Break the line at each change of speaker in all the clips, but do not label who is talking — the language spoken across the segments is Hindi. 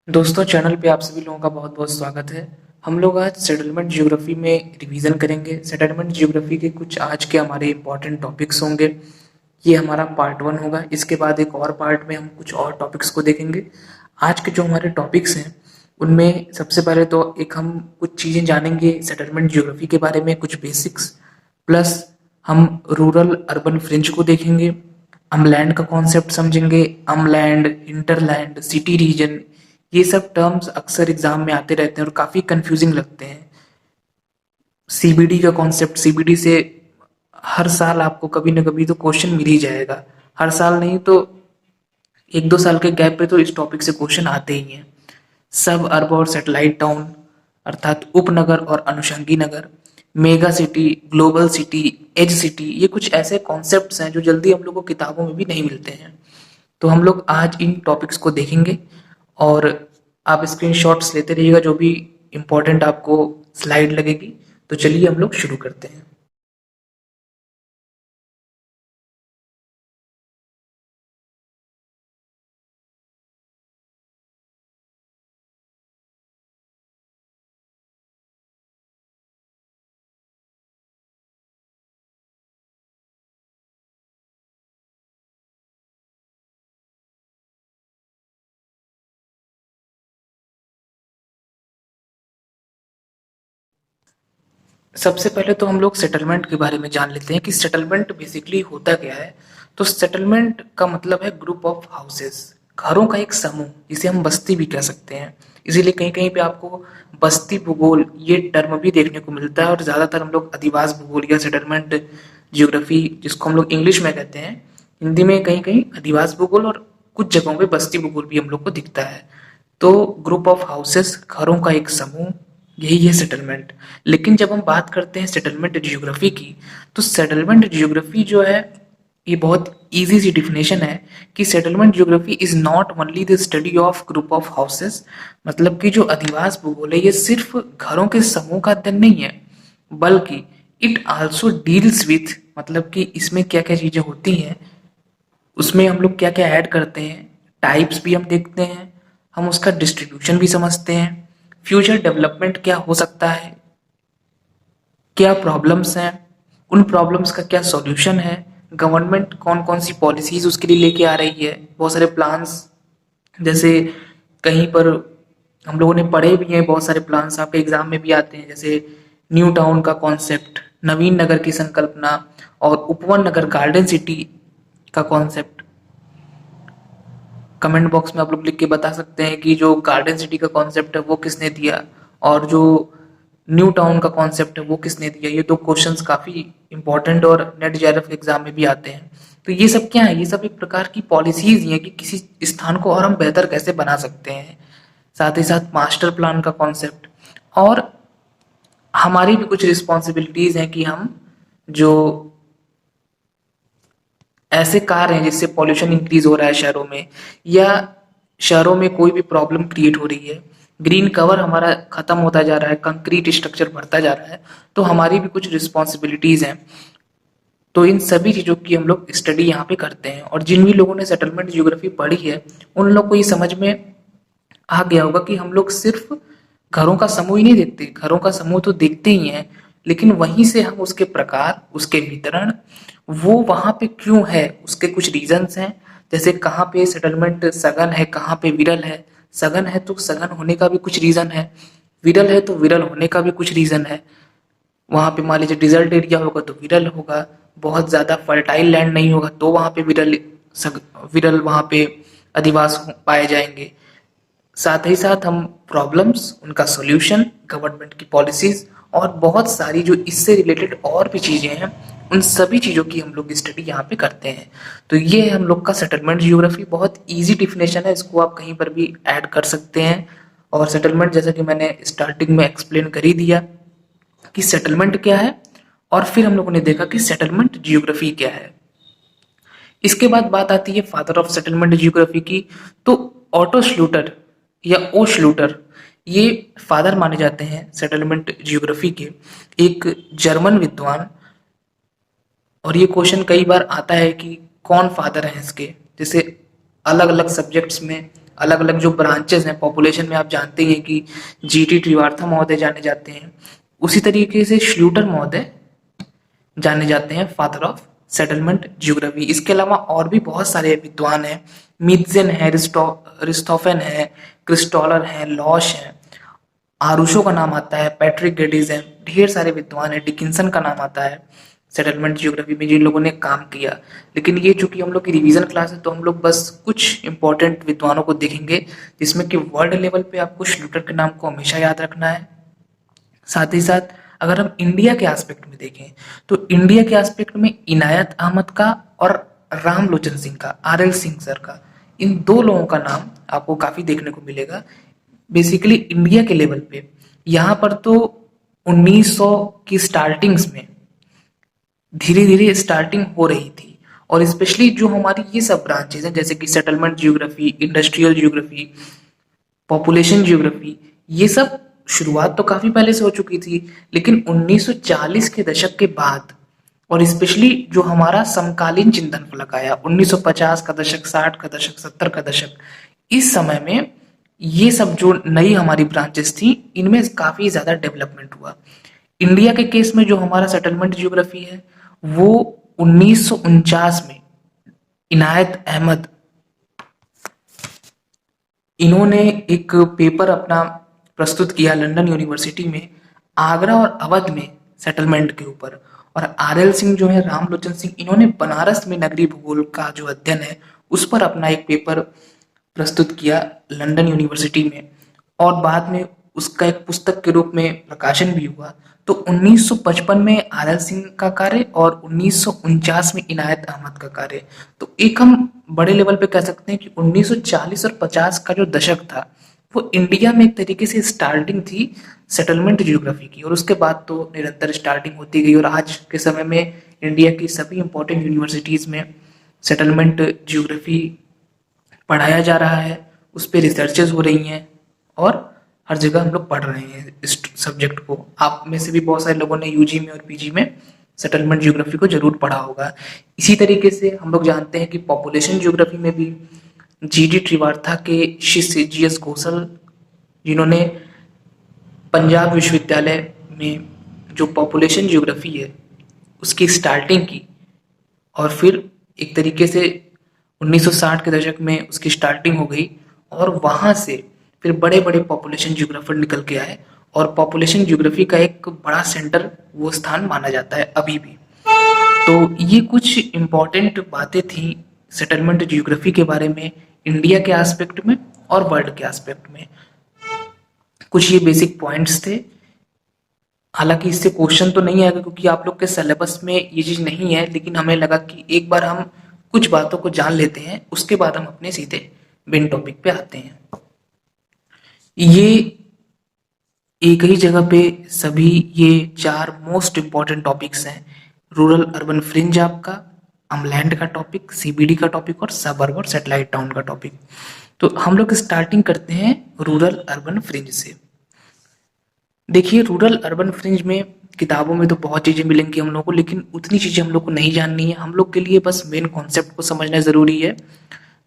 दोस्तों चैनल पे आप सभी लोगों का बहुत बहुत स्वागत है। हम लोग आज सेटलमेंट ज्योग्राफी में रिवीजन करेंगे। सेटलमेंट ज्योग्राफी के कुछ आज के हमारे इंपॉर्टेंट टॉपिक्स होंगे। ये हमारा पार्ट 1 होगा। इसके बाद एक और पार्ट में हम कुछ और टॉपिक्स को देखेंगे। आज के जो हमारे टॉपिक्स हैं उनमें सबसे पहले तो एक हम कुछ चीज़ें जानेंगे सेटलमेंट ज्योग्राफी के बारे में, कुछ बेसिक्स, प्लस हम रूरल अर्बन फ्रिंज को देखेंगे। अमलैंड का कॉन्सेप्ट समझेंगे। अमलैंड, इंटरलैंड, सिटी रीजन, ये सब टर्म्स अक्सर एग्जाम में आते रहते हैं और काफ़ी कंफ्यूजिंग लगते हैं। सीबीडी का कॉन्सेप्ट, सीबीडी से हर साल आपको कभी ना कभी तो क्वेश्चन मिल ही जाएगा। हर साल नहीं तो एक दो साल के गैप पे तो इस टॉपिक से क्वेश्चन आते ही हैं। सब अर्ब और सैटेलाइट टाउन अर्थात उपनगर और अनुषंगी नगर, mega city, global city, edge city, ये कुछ ऐसे कॉन्सेप्ट्स हैं जो जल्दी हम लोग को किताबों में भी नहीं मिलते हैं। तो हम लोग आज इन टॉपिक्स को देखेंगे और आप स्क्रीनशॉट्स लेते रहिएगा जो भी इम्पोर्टेंट आपको स्लाइड लगेगी। तो चलिए हम लोग शुरू करते हैं। सबसे पहले तो हम लोग सेटलमेंट के बारे में जान लेते हैं कि सेटलमेंट बेसिकली होता क्या है। तो सेटलमेंट का मतलब है ग्रुप ऑफ हाउसेस, घरों का एक समूह, जिसे हम बस्ती भी कह सकते हैं। इसीलिए कहीं कहीं पे आपको बस्ती भूगोल ये टर्म भी देखने को मिलता है और ज़्यादातर हम लोग अधिवास भूगोल या सेटलमेंट जियोग्राफी जिसको हम लोग इंग्लिश में कहते हैं, हिंदी में कहीं कहीं अधिवास भूगोल और कुछ जगहों पे बस्ती भूगोल भी हम लोग को दिखता है। तो ग्रुप ऑफ हाउसेस, घरों का एक समूह, यही है सेटलमेंट। लेकिन जब हम बात करते हैं सेटलमेंट जियोग्राफी की, तो सेटलमेंट जियोग्राफी जो है ये बहुत इजी सी डिफिनेशन है कि settlement geography is not only the study of group of houses. मतलब कि जो अधिवास भूगोल है ये सिर्फ घरों के समूह का अध्ययन नहीं है, बल्कि इट आल्सो डील्स विथ, मतलब कि इसमें क्या क्या चीजें होती हैं, उसमें हम लोग क्या क्या ऐड करते हैं, टाइप्स भी हम देखते हैं, हम उसका डिस्ट्रीब्यूशन भी समझते हैं, फ्यूचर डेवलपमेंट क्या हो सकता है, क्या प्रॉब्लम्स हैं, उन प्रॉब्लम्स का क्या सॉल्यूशन है, गवर्नमेंट कौन कौन सी पॉलिसीज उसके लिए लेके आ रही है, बहुत सारे प्लान्स, जैसे कहीं पर हम लोगों ने पढ़े भी हैं, बहुत सारे प्लान्स आपके एग्जाम में भी आते हैं, जैसे न्यू टाउन का कॉन्सेप्ट, नवीन नगर की संकल्पना और उपवन नगर गार्डन सिटी का कॉन्सेप्ट। कमेंट बॉक्स में आप लोग लिख के बता सकते हैं कि जो गार्डन सिटी का कॉन्सेप्ट है वो किसने दिया और जो न्यू टाउन का कॉन्सेप्ट है वो किसने दिया। ये दो क्वेश्चंस काफी इंपॉर्टेंट और नेट जेआरएफ एग्जाम में भी आते हैं। तो ये सब क्या है, ये सब एक प्रकार की पॉलिसीज ही है कि किसी स्थान को और हम बेहतर कैसे बना सकते हैं। साथ ही साथ मास्टर प्लान का कॉन्सेप्ट और हमारी भी कुछ रिस्पॉन्सिबिलिटीज हैं कि हम जो ऐसे कार्य हैं जिससे पॉल्यूशन इंक्रीज हो रहा है शहरों में, या शहरों में कोई भी प्रॉब्लम क्रिएट हो रही है, ग्रीन कवर हमारा खत्म होता जा रहा है, कंक्रीट स्ट्रक्चर बढ़ता जा रहा है, तो हमारी भी कुछ रिस्पॉन्सिबिलिटीज हैं। तो इन सभी चीजों की हम लोग स्टडी यहाँ पे करते हैं और जिन भी लोगों ने सेटलमेंट जियोग्राफी पढ़ी है उन लोग को ये समझ में आ गया होगा कि हम लोग सिर्फ घरों का समूह ही नहीं देखते, घरों का समूह तो देखते ही हैं, लेकिन वहीं से हम उसके प्रकार, उसके वितरण, वो वहां पे क्यों है, उसके कुछ रीजंस हैं। जैसे कहाँ पे सेटलमेंट सघन है, कहाँ पे विरल है। सघन है तो सघन होने का भी कुछ रीजन है, विरल है तो विरल होने का भी कुछ रीजन है। वहां पे मान लीजिए डिजर्ट एरिया होगा तो विरल होगा, बहुत ज्यादा फर्टाइल लैंड नहीं होगा तो वहां पे विरल वहां पे अधिवास पाए जाएंगे। साथ ही साथ हम प्रॉब्लम्स, उनका सॉल्यूशन, गवर्नमेंट की पॉलिसीज और बहुत सारी जो इससे रिलेटेड और भी चीजें हैं, उन सभी चीजों की हम लोग स्टडी यहाँ पे करते हैं। तो ये हम लोग का सेटलमेंट जियोग्राफी, बहुत इजी डिफिनेशन है, इसको आप कहीं पर भी ऐड कर सकते हैं। और सेटलमेंट जैसा कि मैंने स्टार्टिंग में एक्सप्लेन कर ही दिया कि सेटलमेंट क्या है, और फिर हम लोगों ने देखा कि सेटलमेंट जियोग्राफी क्या है। इसके बाद बात आती है फादर ऑफ सेटलमेंट जियोग्राफी की। तो ऑटो श्लूटर या ओ श्लूटर ये फादर माने जाते हैं सेटलमेंट जियोग्राफी के, एक जर्मन विद्वान। और ये क्वेश्चन कई बार आता है कि कौन फादर है इसके, जैसे अलग अलग सब्जेक्ट्स में अलग अलग जो ब्रांचेस हैं पॉपुलेशन में, आप जानते ही हैं कि जीटी त्रिवार्था महोदय जाने जाते हैं, उसी तरीके से श्ल्यूटर महोदय जाने जाते हैं फादर ऑफ सेटलमेंट ज्योग्राफी। इसके अलावा और भी बहुत सारे विद्वान हैं, मीत्जेन है, रिस्टोफेन है, क्रिस्टोलर है, लॉश है, आरुशो का नाम आता है, पैट्रिक गेडिज है, ढेर सारे विद्वान है, डिकिंसन का नाम आता है सेटलमेंट ज्योग्राफी में जिन लोगों ने काम किया। लेकिन ये चूंकि हम लोग की रिवीजन क्लास है तो हम लोग बस कुछ इंपॉर्टेंट विद्वानों को देखेंगे, जिसमें कि वर्ल्ड लेवल पे आपको श्लूटर के नाम को हमेशा याद रखना है। साथ ही साथ अगर हम इंडिया के एस्पेक्ट में देखें तो इंडिया के एस्पेक्ट में इनायत अहमद का और रामलोचन सिंह का, आर एल सिंह सर का, इन दो लोगों का नाम आपको काफी देखने को मिलेगा। बेसिकली इंडिया के लेवल पे यहाँ पर तो 1900 की स्टार्टिंग्स में धीरे धीरे स्टार्टिंग हो रही थी, और स्पेशली जो हमारी ये सब ब्रांचेस हैं जैसे कि settlement geography, industrial geography, population geography, ये सब शुरुआत तो काफी पहले से हो चुकी थी। लेकिन 1940 के दशक के बाद और स्पेशली जो हमारा समकालीन चिंतन फलक आया 1950 का दशक, 60 का दशक, 70 का दशक, इस समय में ये सब जो नई हमारी ब्रांचेस थी इनमें काफी ज्यादा डेवलपमेंट हुआ। इंडिया के केस में जो हमारा सेटलमेंट ज्योग्राफी है वो 1949 में इनायत अहमद, इन्होंने एक पेपर अपना प्रस्तुत किया लंदन यूनिवर्सिटी में आगरा और अवध में सेटलमेंट के ऊपर, और आर एल सिंह जो है, रामलोचन सिंह, इन्होंने बनारस में नगरीय भूगोल का जो अध्ययन है उस पर अपना एक पेपर प्रस्तुत किया लंदन यूनिवर्सिटी में, और बाद में उसका एक पुस्तक के रूप में प्रकाशन भी हुआ। तो 1955 में आर एल सिंह का कार्य और 1949 में इनायत अहमद का कार्य। तो एक हम बड़े लेवल पे कह सकते हैं कि 1940 और 50 का जो दशक था वो इंडिया में एक तरीके से स्टार्टिंग थी सेटलमेंट ज्योग्राफी की, और उसके बाद तो निरंतर स्टार्टिंग होती गई, और आज के समय में इंडिया की सभी इंपॉर्टेंट यूनिवर्सिटीज में सेटलमेंट ज्योग्राफी पढ़ाया जा रहा है, उस पर रिसर्चेज हो रही हैं, और हर जगह हम लोग पढ़ रहे हैं इस सब्जेक्ट को। आप में से भी बहुत सारे लोगों ने यूजी में और पीजी में सेटलमेंट ज्योग्राफी को जरूर पढ़ा होगा। इसी तरीके से हम लोग जानते हैं कि पॉपुलेशन ज्योग्राफी में भी जीडी त्रिवार्था के शिष्य जीएस घोषल, जिन्होंने पंजाब विश्वविद्यालय में जो पॉपुलेशन ज्योग्राफी है उसकी स्टार्टिंग की, और फिर एक तरीके से 1960 के दशक में उसकी स्टार्टिंग हो गई, और वहां से फिर बड़े बड़े पॉपुलेशन ज्योग्राफर निकल के आए, और पॉपुलेशन ज्योग्राफी का एक बड़ा सेंटर वो स्थान माना जाता है अभी भी। तो ये कुछ इम्पोर्टेंट बातें थी सेटलमेंट ज्योग्राफी के बारे में, इंडिया के एस्पेक्ट में और वर्ल्ड के एस्पेक्ट में। कुछ ये बेसिक पॉइंट्स थे। हालांकि इससे क्वेश्चन तो नहीं आएगा क्योंकि आप लोग के सिलेबस में ये चीज नहीं है, लेकिन हमें लगा कि एक बार हम कुछ बातों को जान लेते हैं, उसके बाद हम अपने सीधे मेन टॉपिक पे आते हैं। ये एक ही जगह पे सभी ये 4 मोस्ट इंपॉर्टेंट टॉपिक्स हैं, रूरल अर्बन फ्रिंज आपका, अमलैंड का टॉपिक, सीबीडी का टॉपिक, और सबअर्ब और सैटेलाइट टाउन का टॉपिक। तो हम लोग स्टार्टिंग करते हैं रूरल अर्बन फ्रिंज से। देखिए, रूरल अर्बन फ्रिंज में किताबों में तो बहुत चीजें मिलेंगी हम लोग को, लेकिन उतनी चीजें हम लोग को नहीं जाननी है। हम लोग के लिए बस मेन कॉन्सेप्ट को समझना जरूरी है।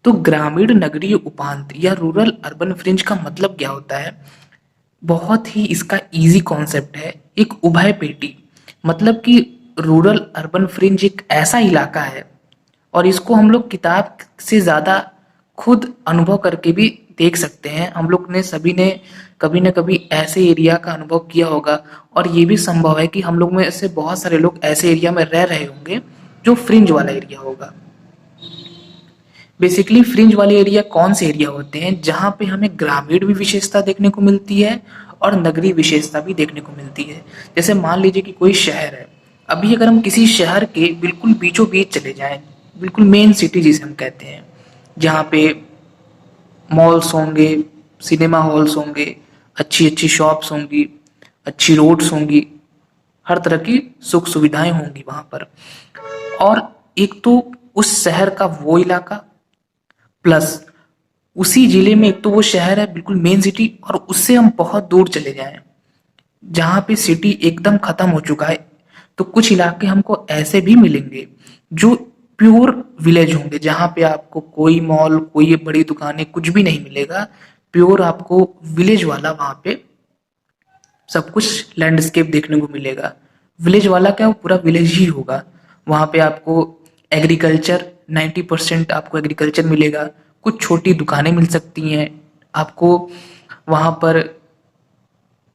तो ग्रामीण नगरीय उपांत या रूरल अर्बन फ्रिंज का मतलब क्या होता है? बहुत ही इसका इजी कॉन्सेप्ट है, एक उभय पेटी। मतलब कि रूरल अर्बन फ्रिंज एक ऐसा इलाका है, और इसको हम लोग किताब से ज्यादा खुद अनुभव करके भी देख सकते हैं। हम लोग ने सभी ने कभी न कभी ऐसे एरिया का अनुभव किया होगा, और ये भी संभव है कि हम लोग में से बहुत सारे लोग ऐसे एरिया में रह रहे होंगे जो फ्रिंज वाला एरिया होगा। बेसिकली फ्रिंज वाले एरिया कौन से एरिया होते हैं? जहां पे हमें ग्रामीण भी विशेषता देखने को मिलती है और नगरीय विशेषता भी देखने को मिलती है। जैसे मान लीजिए कि कोई शहर है, अभी अगर हम किसी शहर के बिल्कुल बीचों बीच चले जाएं, बिल्कुल मेन सिटी जिसे हम कहते हैं, जहाँ पे मॉल्स होंगे, सिनेमा हॉल्स होंगे, अच्छी अच्छी शॉप्स होंगी, अच्छी रोड्स होंगी, हर तरह की सुख सुविधाएं होंगी वहां पर। और एक तो उस शहर का वो इलाका, प्लस उसी जिले में एक तो वो शहर है बिल्कुल मेन सिटी, और उससे हम बहुत दूर चले जाएं जहां पे सिटी एकदम खत्म हो चुका है, तो कुछ इलाके हमको ऐसे भी मिलेंगे जो प्योर विलेज होंगे जहाँ पे आपको कोई मॉल, कोई बड़ी दुकानें, कुछ भी नहीं मिलेगा। प्योर आपको विलेज वाला वहाँ पे सब कुछ लैंडस्केप देखने को मिलेगा। विलेज वाला क्या, वो पूरा विलेज ही होगा। वहाँ पे आपको एग्रीकल्चर 90% आपको एग्रीकल्चर मिलेगा। कुछ छोटी दुकानें मिल सकती हैं आपको। वहाँ पर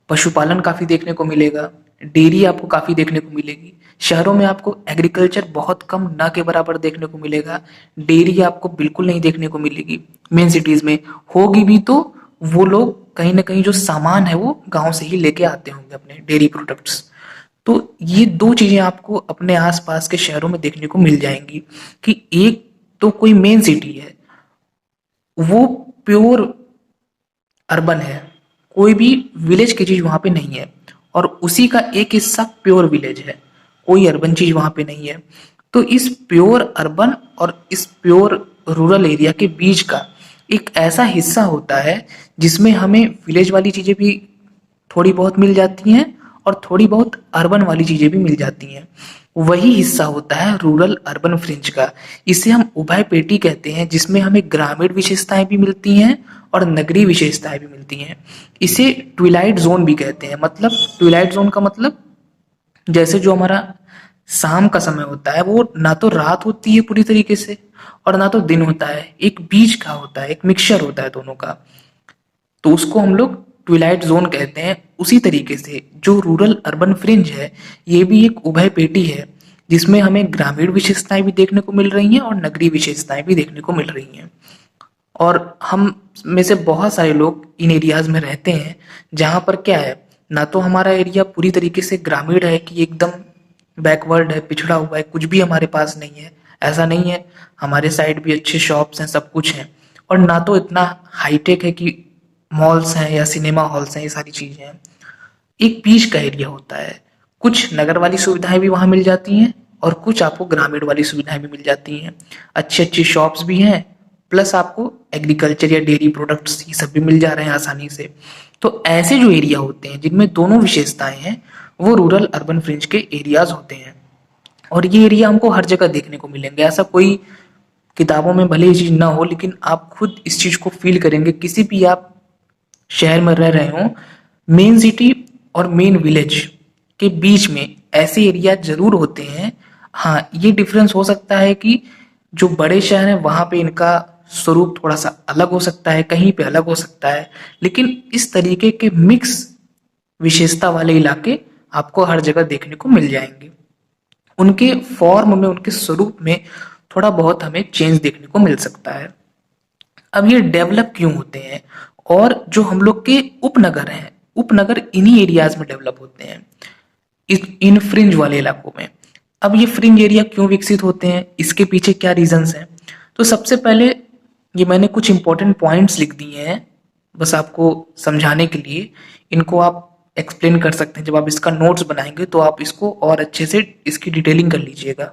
पशुपालन काफ़ी देखने को मिलेगा। डेयरी आपको काफ़ी देखने को मिलेगी। शहरों में आपको एग्रीकल्चर बहुत कम, ना के बराबर देखने को मिलेगा। डेयरी आपको बिल्कुल नहीं देखने को मिलेगी। मेन सिटीज़ में होगी भी तो वो लोग कहीं ना कहीं जो सामान है वो गांव से ही लेके आते होंगे, अपने डेयरी प्रोडक्ट्स। तो ये दो चीजें आपको अपने आसपास के शहरों में देखने को मिल जाएंगी कि एक तो कोई मेन सिटी है, वो प्योर अर्बन है, कोई भी विलेज की चीज वहां पे नहीं है, और उसी का एक हिस्सा प्योर विलेज है, कोई अर्बन चीज वहां पे नहीं है। तो इस प्योर अर्बन और इस प्योर रूरल एरिया के बीच का एक ऐसा हिस्सा होता है जिसमें हमें विलेज वाली चीजें भी थोड़ी बहुत मिल जाती हैं और थोड़ी बहुत अर्बन वाली चीजें भी मिल जाती हैं। वही हिस्सा होता है रूरल अर्बन फ्रिंज का। इसे हम उभय पेटी कहते हैं, जिसमें हमें ग्रामीण विशेषताएं भी मिलती हैं और नगरीय विशेषताएं भी मिलती हैं। इसे ट्विलाइट जोन भी कहते हैं। मतलब ट्विलाइट जोन का मतलब जैसे जो हमारा शाम का समय होता है वो ना तो रात होती है पूरी तरीके से और ना तो दिन होता है, एक बीच का होता है, एक मिक्सचर होता है दोनों का। तो उसको हम लोग ट्विलाइट जोन कहते हैं। उसी तरीके से जो रूरल अर्बन फ्रिंज है, ये भी एक उभय पेटी है जिसमें हमें ग्रामीण विशेषताएं भी देखने को मिल रही हैं और नगरीय विशेषताएं भी देखने को मिल रही हैं। और हम में से बहुत सारे लोग इन एरियाज में रहते हैं जहाँ पर क्या है, ना तो हमारा एरिया पूरी तरीके से ग्रामीण है कि एकदम बैकवर्ड है, पिछड़ा हुआ है, कुछ भी हमारे पास नहीं है, ऐसा नहीं है। हमारे साइड भी अच्छे शॉप्स हैं, सब कुछ है। और ना तो इतना हाईटेक है कि मॉल्स हैं या सिनेमा हॉल्स हैं, ये सारी चीजें हैं। एक बीच का एरिया होता है। कुछ नगर वाली सुविधाएं भी वहां मिल जाती हैं और कुछ आपको ग्रामीण वाली सुविधाएं भी मिल जाती हैं। अच्छी अच्छी शॉप्स भी हैं, प्लस आपको एग्रीकल्चर या डेयरी प्रोडक्ट्स ये सब भी मिल जा रहे हैं आसानी से। तो ऐसे जो एरिया होते हैं जिनमें दोनों विशेषताएं हैं, वो रूरल अर्बन फ्रिंज के एरियाज होते हैं। और ये एरिया हमको हर जगह देखने को मिलेंगे। ऐसा कोई किताबों में भले ही चीज ना हो, लेकिन आप खुद इस चीज को फील करेंगे। किसी भी आप शहर में रह रहे हो, मेन सिटी और मेन विलेज के बीच में ऐसे एरिया जरूर होते हैं। हाँ, ये डिफरेंस हो सकता है कि जो बड़े शहर हैं वहां पे इनका स्वरूप थोड़ा सा अलग हो सकता है, कहीं पे अलग हो सकता है, लेकिन इस तरीके के मिक्स विशेषता वाले इलाके आपको हर जगह देखने को मिल जाएंगे। उनके फॉर्म में, उनके स्वरूप में थोड़ा बहुत हमें चेंज देखने को मिल सकता है। अब ये डेवलप क्यों होते हैं, और जो हम लोग के उपनगर हैं, उपनगर इन्हीं एरियाज में डेवलप होते हैं, इन फ्रिंज वाले इलाकों में। अब ये फ्रिंज एरिया क्यों विकसित होते हैं, इसके पीछे क्या रीजंस हैं? तो सबसे पहले ये मैंने कुछ इंपॉर्टेंट पॉइंट्स लिख दिए हैं बस आपको समझाने के लिए। इनको आप एक्सप्लेन कर सकते हैं। जब आप इसका नोट्स बनाएंगे तो आप इसको और अच्छे से इसकी डिटेलिंग कर लीजिएगा।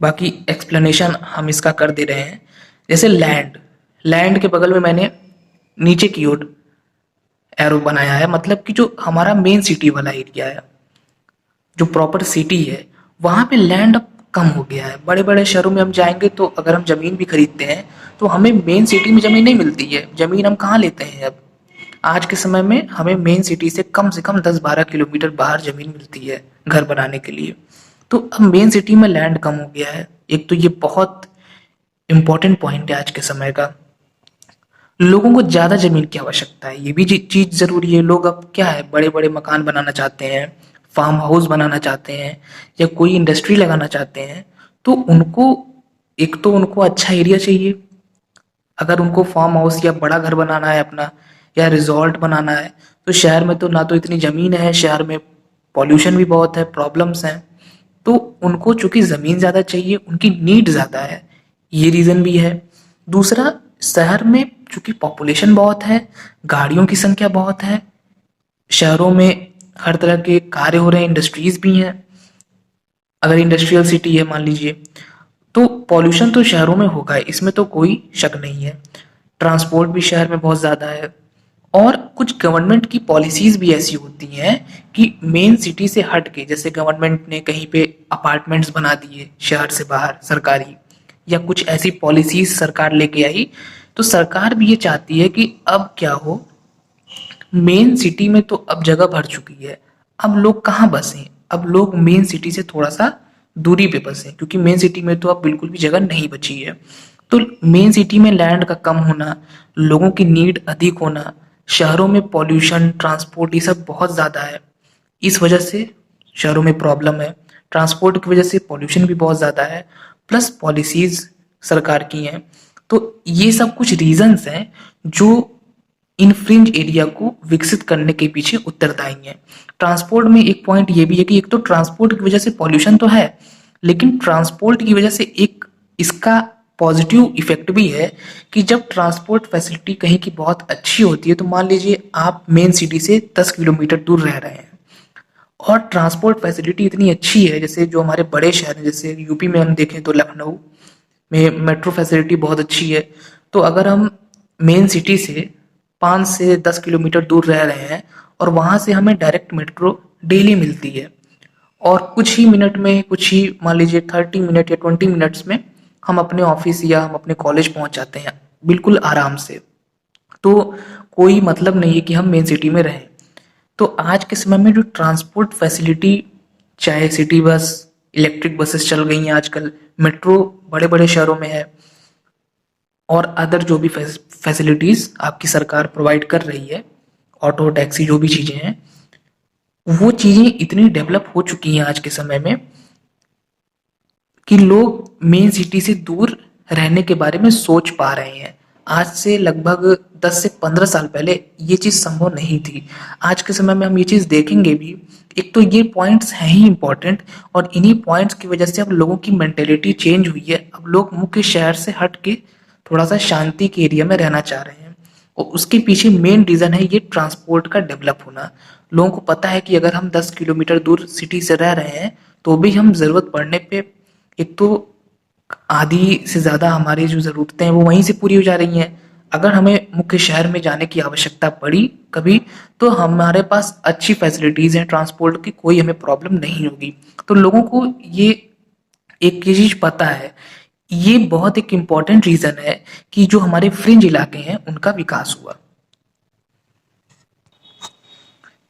बाकी एक्सप्लेनेशन हम इसका कर दे रहे हैं। जैसे लैंड, लैंड के बगल में मैंने नीचे की ओर एरो बनाया है। मतलब कि जो हमारा मेन सिटी वाला एरिया है, जो प्रॉपर सिटी है, वहां पे लैंड अब कम हो गया है। बड़े बड़े शहरों में हम जाएंगे तो अगर हम जमीन भी खरीदते हैं तो हमें मेन सिटी में जमीन नहीं मिलती है। जमीन हम कहाँ लेते हैं अब? आज के समय में हमें मेन सिटी से कम 10-12 किलोमीटर बाहर जमीन मिलती है घर बनाने के लिए। तो अब मेन सिटी में लैंड कम हो गया है। एक तो ये बहुत इंपॉर्टेंट पॉइंट है आज के समय का। लोगों को ज्यादा जमीन की आवश्यकता है, ये भी चीज जरूरी है। लोग अब क्या है, बड़े बड़े मकान बनाना चाहते हैं, फार्म हाउस बनाना चाहते हैं, या कोई इंडस्ट्री लगाना चाहते हैं। तो उनको एक तो उनको अच्छा एरिया चाहिए। अगर उनको फार्म हाउस या बड़ा घर बनाना है अपना, या रिजॉर्ट बनाना है, तो शहर में तो ना तो इतनी जमीन है, शहर में पॉल्यूशन भी बहुत है, प्रॉब्लम्स हैं। तो उनको चूंकि जमीन ज्यादा चाहिए, उनकी नीड ज्यादा है, ये रीजन भी है। दूसरा, शहर में चूंकि पॉपुलेशन बहुत है, गाड़ियों की संख्या बहुत है, शहरों में हर तरह के कार्य हो रहे हैं, इंडस्ट्रीज भी हैं। अगर इंडस्ट्रियल सिटी है मान लीजिए, तो पॉल्यूशन तो शहरों में होगा, इसमें तो कोई शक नहीं है। ट्रांसपोर्ट भी शहर में बहुत ज्यादा है, और कुछ गवर्नमेंट की पॉलिसीज भी ऐसी होती हैं कि मेन सिटी से हट के, जैसे गवर्नमेंट ने कहीं पे अपार्टमेंट्स बना दिए शहर से बाहर सरकारी, या कुछ ऐसी पॉलिसीज सरकार लेके आई, तो सरकार भी ये चाहती है कि अब क्या हो, मेन सिटी में तो अब जगह भर चुकी है, अब लोग कहाँ बसें, अब लोग मेन सिटी से थोड़ा सा दूरी पे बसें, क्योंकि मेन सिटी में तो अब बिल्कुल भी जगह नहीं बची है। तो मेन सिटी में लैंड का कम होना, लोगों की नीड अधिक होना, शहरों में पॉल्यूशन, ट्रांसपोर्ट, ये सब बहुत ज़्यादा है। इस वजह से शहरों में प्रॉब्लम है, ट्रांसपोर्ट की वजह से पॉल्यूशन भी बहुत ज़्यादा है, प्लस पॉलिसीज सरकार की हैं। तो ये सब कुछ रीजंस हैं जो इन फ्रिंज एरिया को विकसित करने के पीछे उत्तरदायी है। ट्रांसपोर्ट में एक पॉइंट ये भी है कि एक तो ट्रांसपोर्ट की वजह से पॉल्यूशन तो है, लेकिन ट्रांसपोर्ट की वजह से एक इसका पॉजिटिव इफेक्ट भी है कि जब ट्रांसपोर्ट फैसिलिटी कहीं की बहुत अच्छी होती है, तो मान लीजिए आप मेन सिटी से 10 किलोमीटर दूर रह रहे हैं और ट्रांसपोर्ट फैसिलिटी इतनी अच्छी है, जैसे जो हमारे बड़े शहर हैं, जैसे यूपी में हम देखें तो लखनऊ में मेट्रो फैसिलिटी बहुत अच्छी है। तो अगर हम मेन सिटी से 5 से 10 किलोमीटर दूर रह रहे हैं और वहां से हमें डायरेक्ट मेट्रो डेली मिलती है, और कुछ ही मिनट में, कुछ ही मान लीजिए 30 मिनट या 20 मिनट्स में हम अपने ऑफिस या हम अपने कॉलेज पहुंच जाते हैं बिल्कुल आराम से। तो कोई मतलब नहीं है कि हम मेन सिटी में रहें। तो आज के समय में जो ट्रांसपोर्ट फैसिलिटी, चाहे सिटी बस, इलेक्ट्रिक बसेस चल गई हैं आजकल, मेट्रो बड़े बड़े शहरों में है, और अदर जो भी फैसिलिटीज आपकी सरकार प्रोवाइड कर रही है, ऑटो टैक्सी जो भी चीजें हैं, वो चीजें इतनी डेवलप हो चुकी हैं आज के समय में कि लोग मेन सिटी से दूर रहने के बारे में सोच पा रहे हैं। आज से लगभग 10 से 15 साल पहले ये चीज संभव नहीं थी। आज के समय में हम ये चीज देखेंगे भी। एक तो ये पॉइंट्स हैं ही इम्पोर्टेंट, और इन्हीं पॉइंट्स की वजह से अब लोगों की मेंटेलिटी चेंज हुई है। अब लोग मुख्य शहर से हट के थोड़ा सा शांति के एरिया में रहना चाह रहे हैं, और उसके पीछे मेन रीजन है ये ट्रांसपोर्ट का डेवलप होना। लोगों को पता है कि अगर हम 10 किलोमीटर दूर सिटी से रह रहे हैं तो भी हम जरूरत पड़ने पे, एक तो आधी से ज्यादा हमारी जो जरूरतें हैं वो वहीं से पूरी हो जा रही हैं। अगर हमें मुख्य शहर में जाने की आवश्यकता पड़ी कभी, तो हमारे पास अच्छी फैसिलिटीज हैं ट्रांसपोर्ट की, कोई हमें प्रॉब्लम नहीं होगी। तो लोगों को ये एक ये चीज पता है। ये बहुत एक इम्पॉर्टेंट रीजन है कि जो हमारे फ्रिंज इलाके हैं उनका विकास हुआ।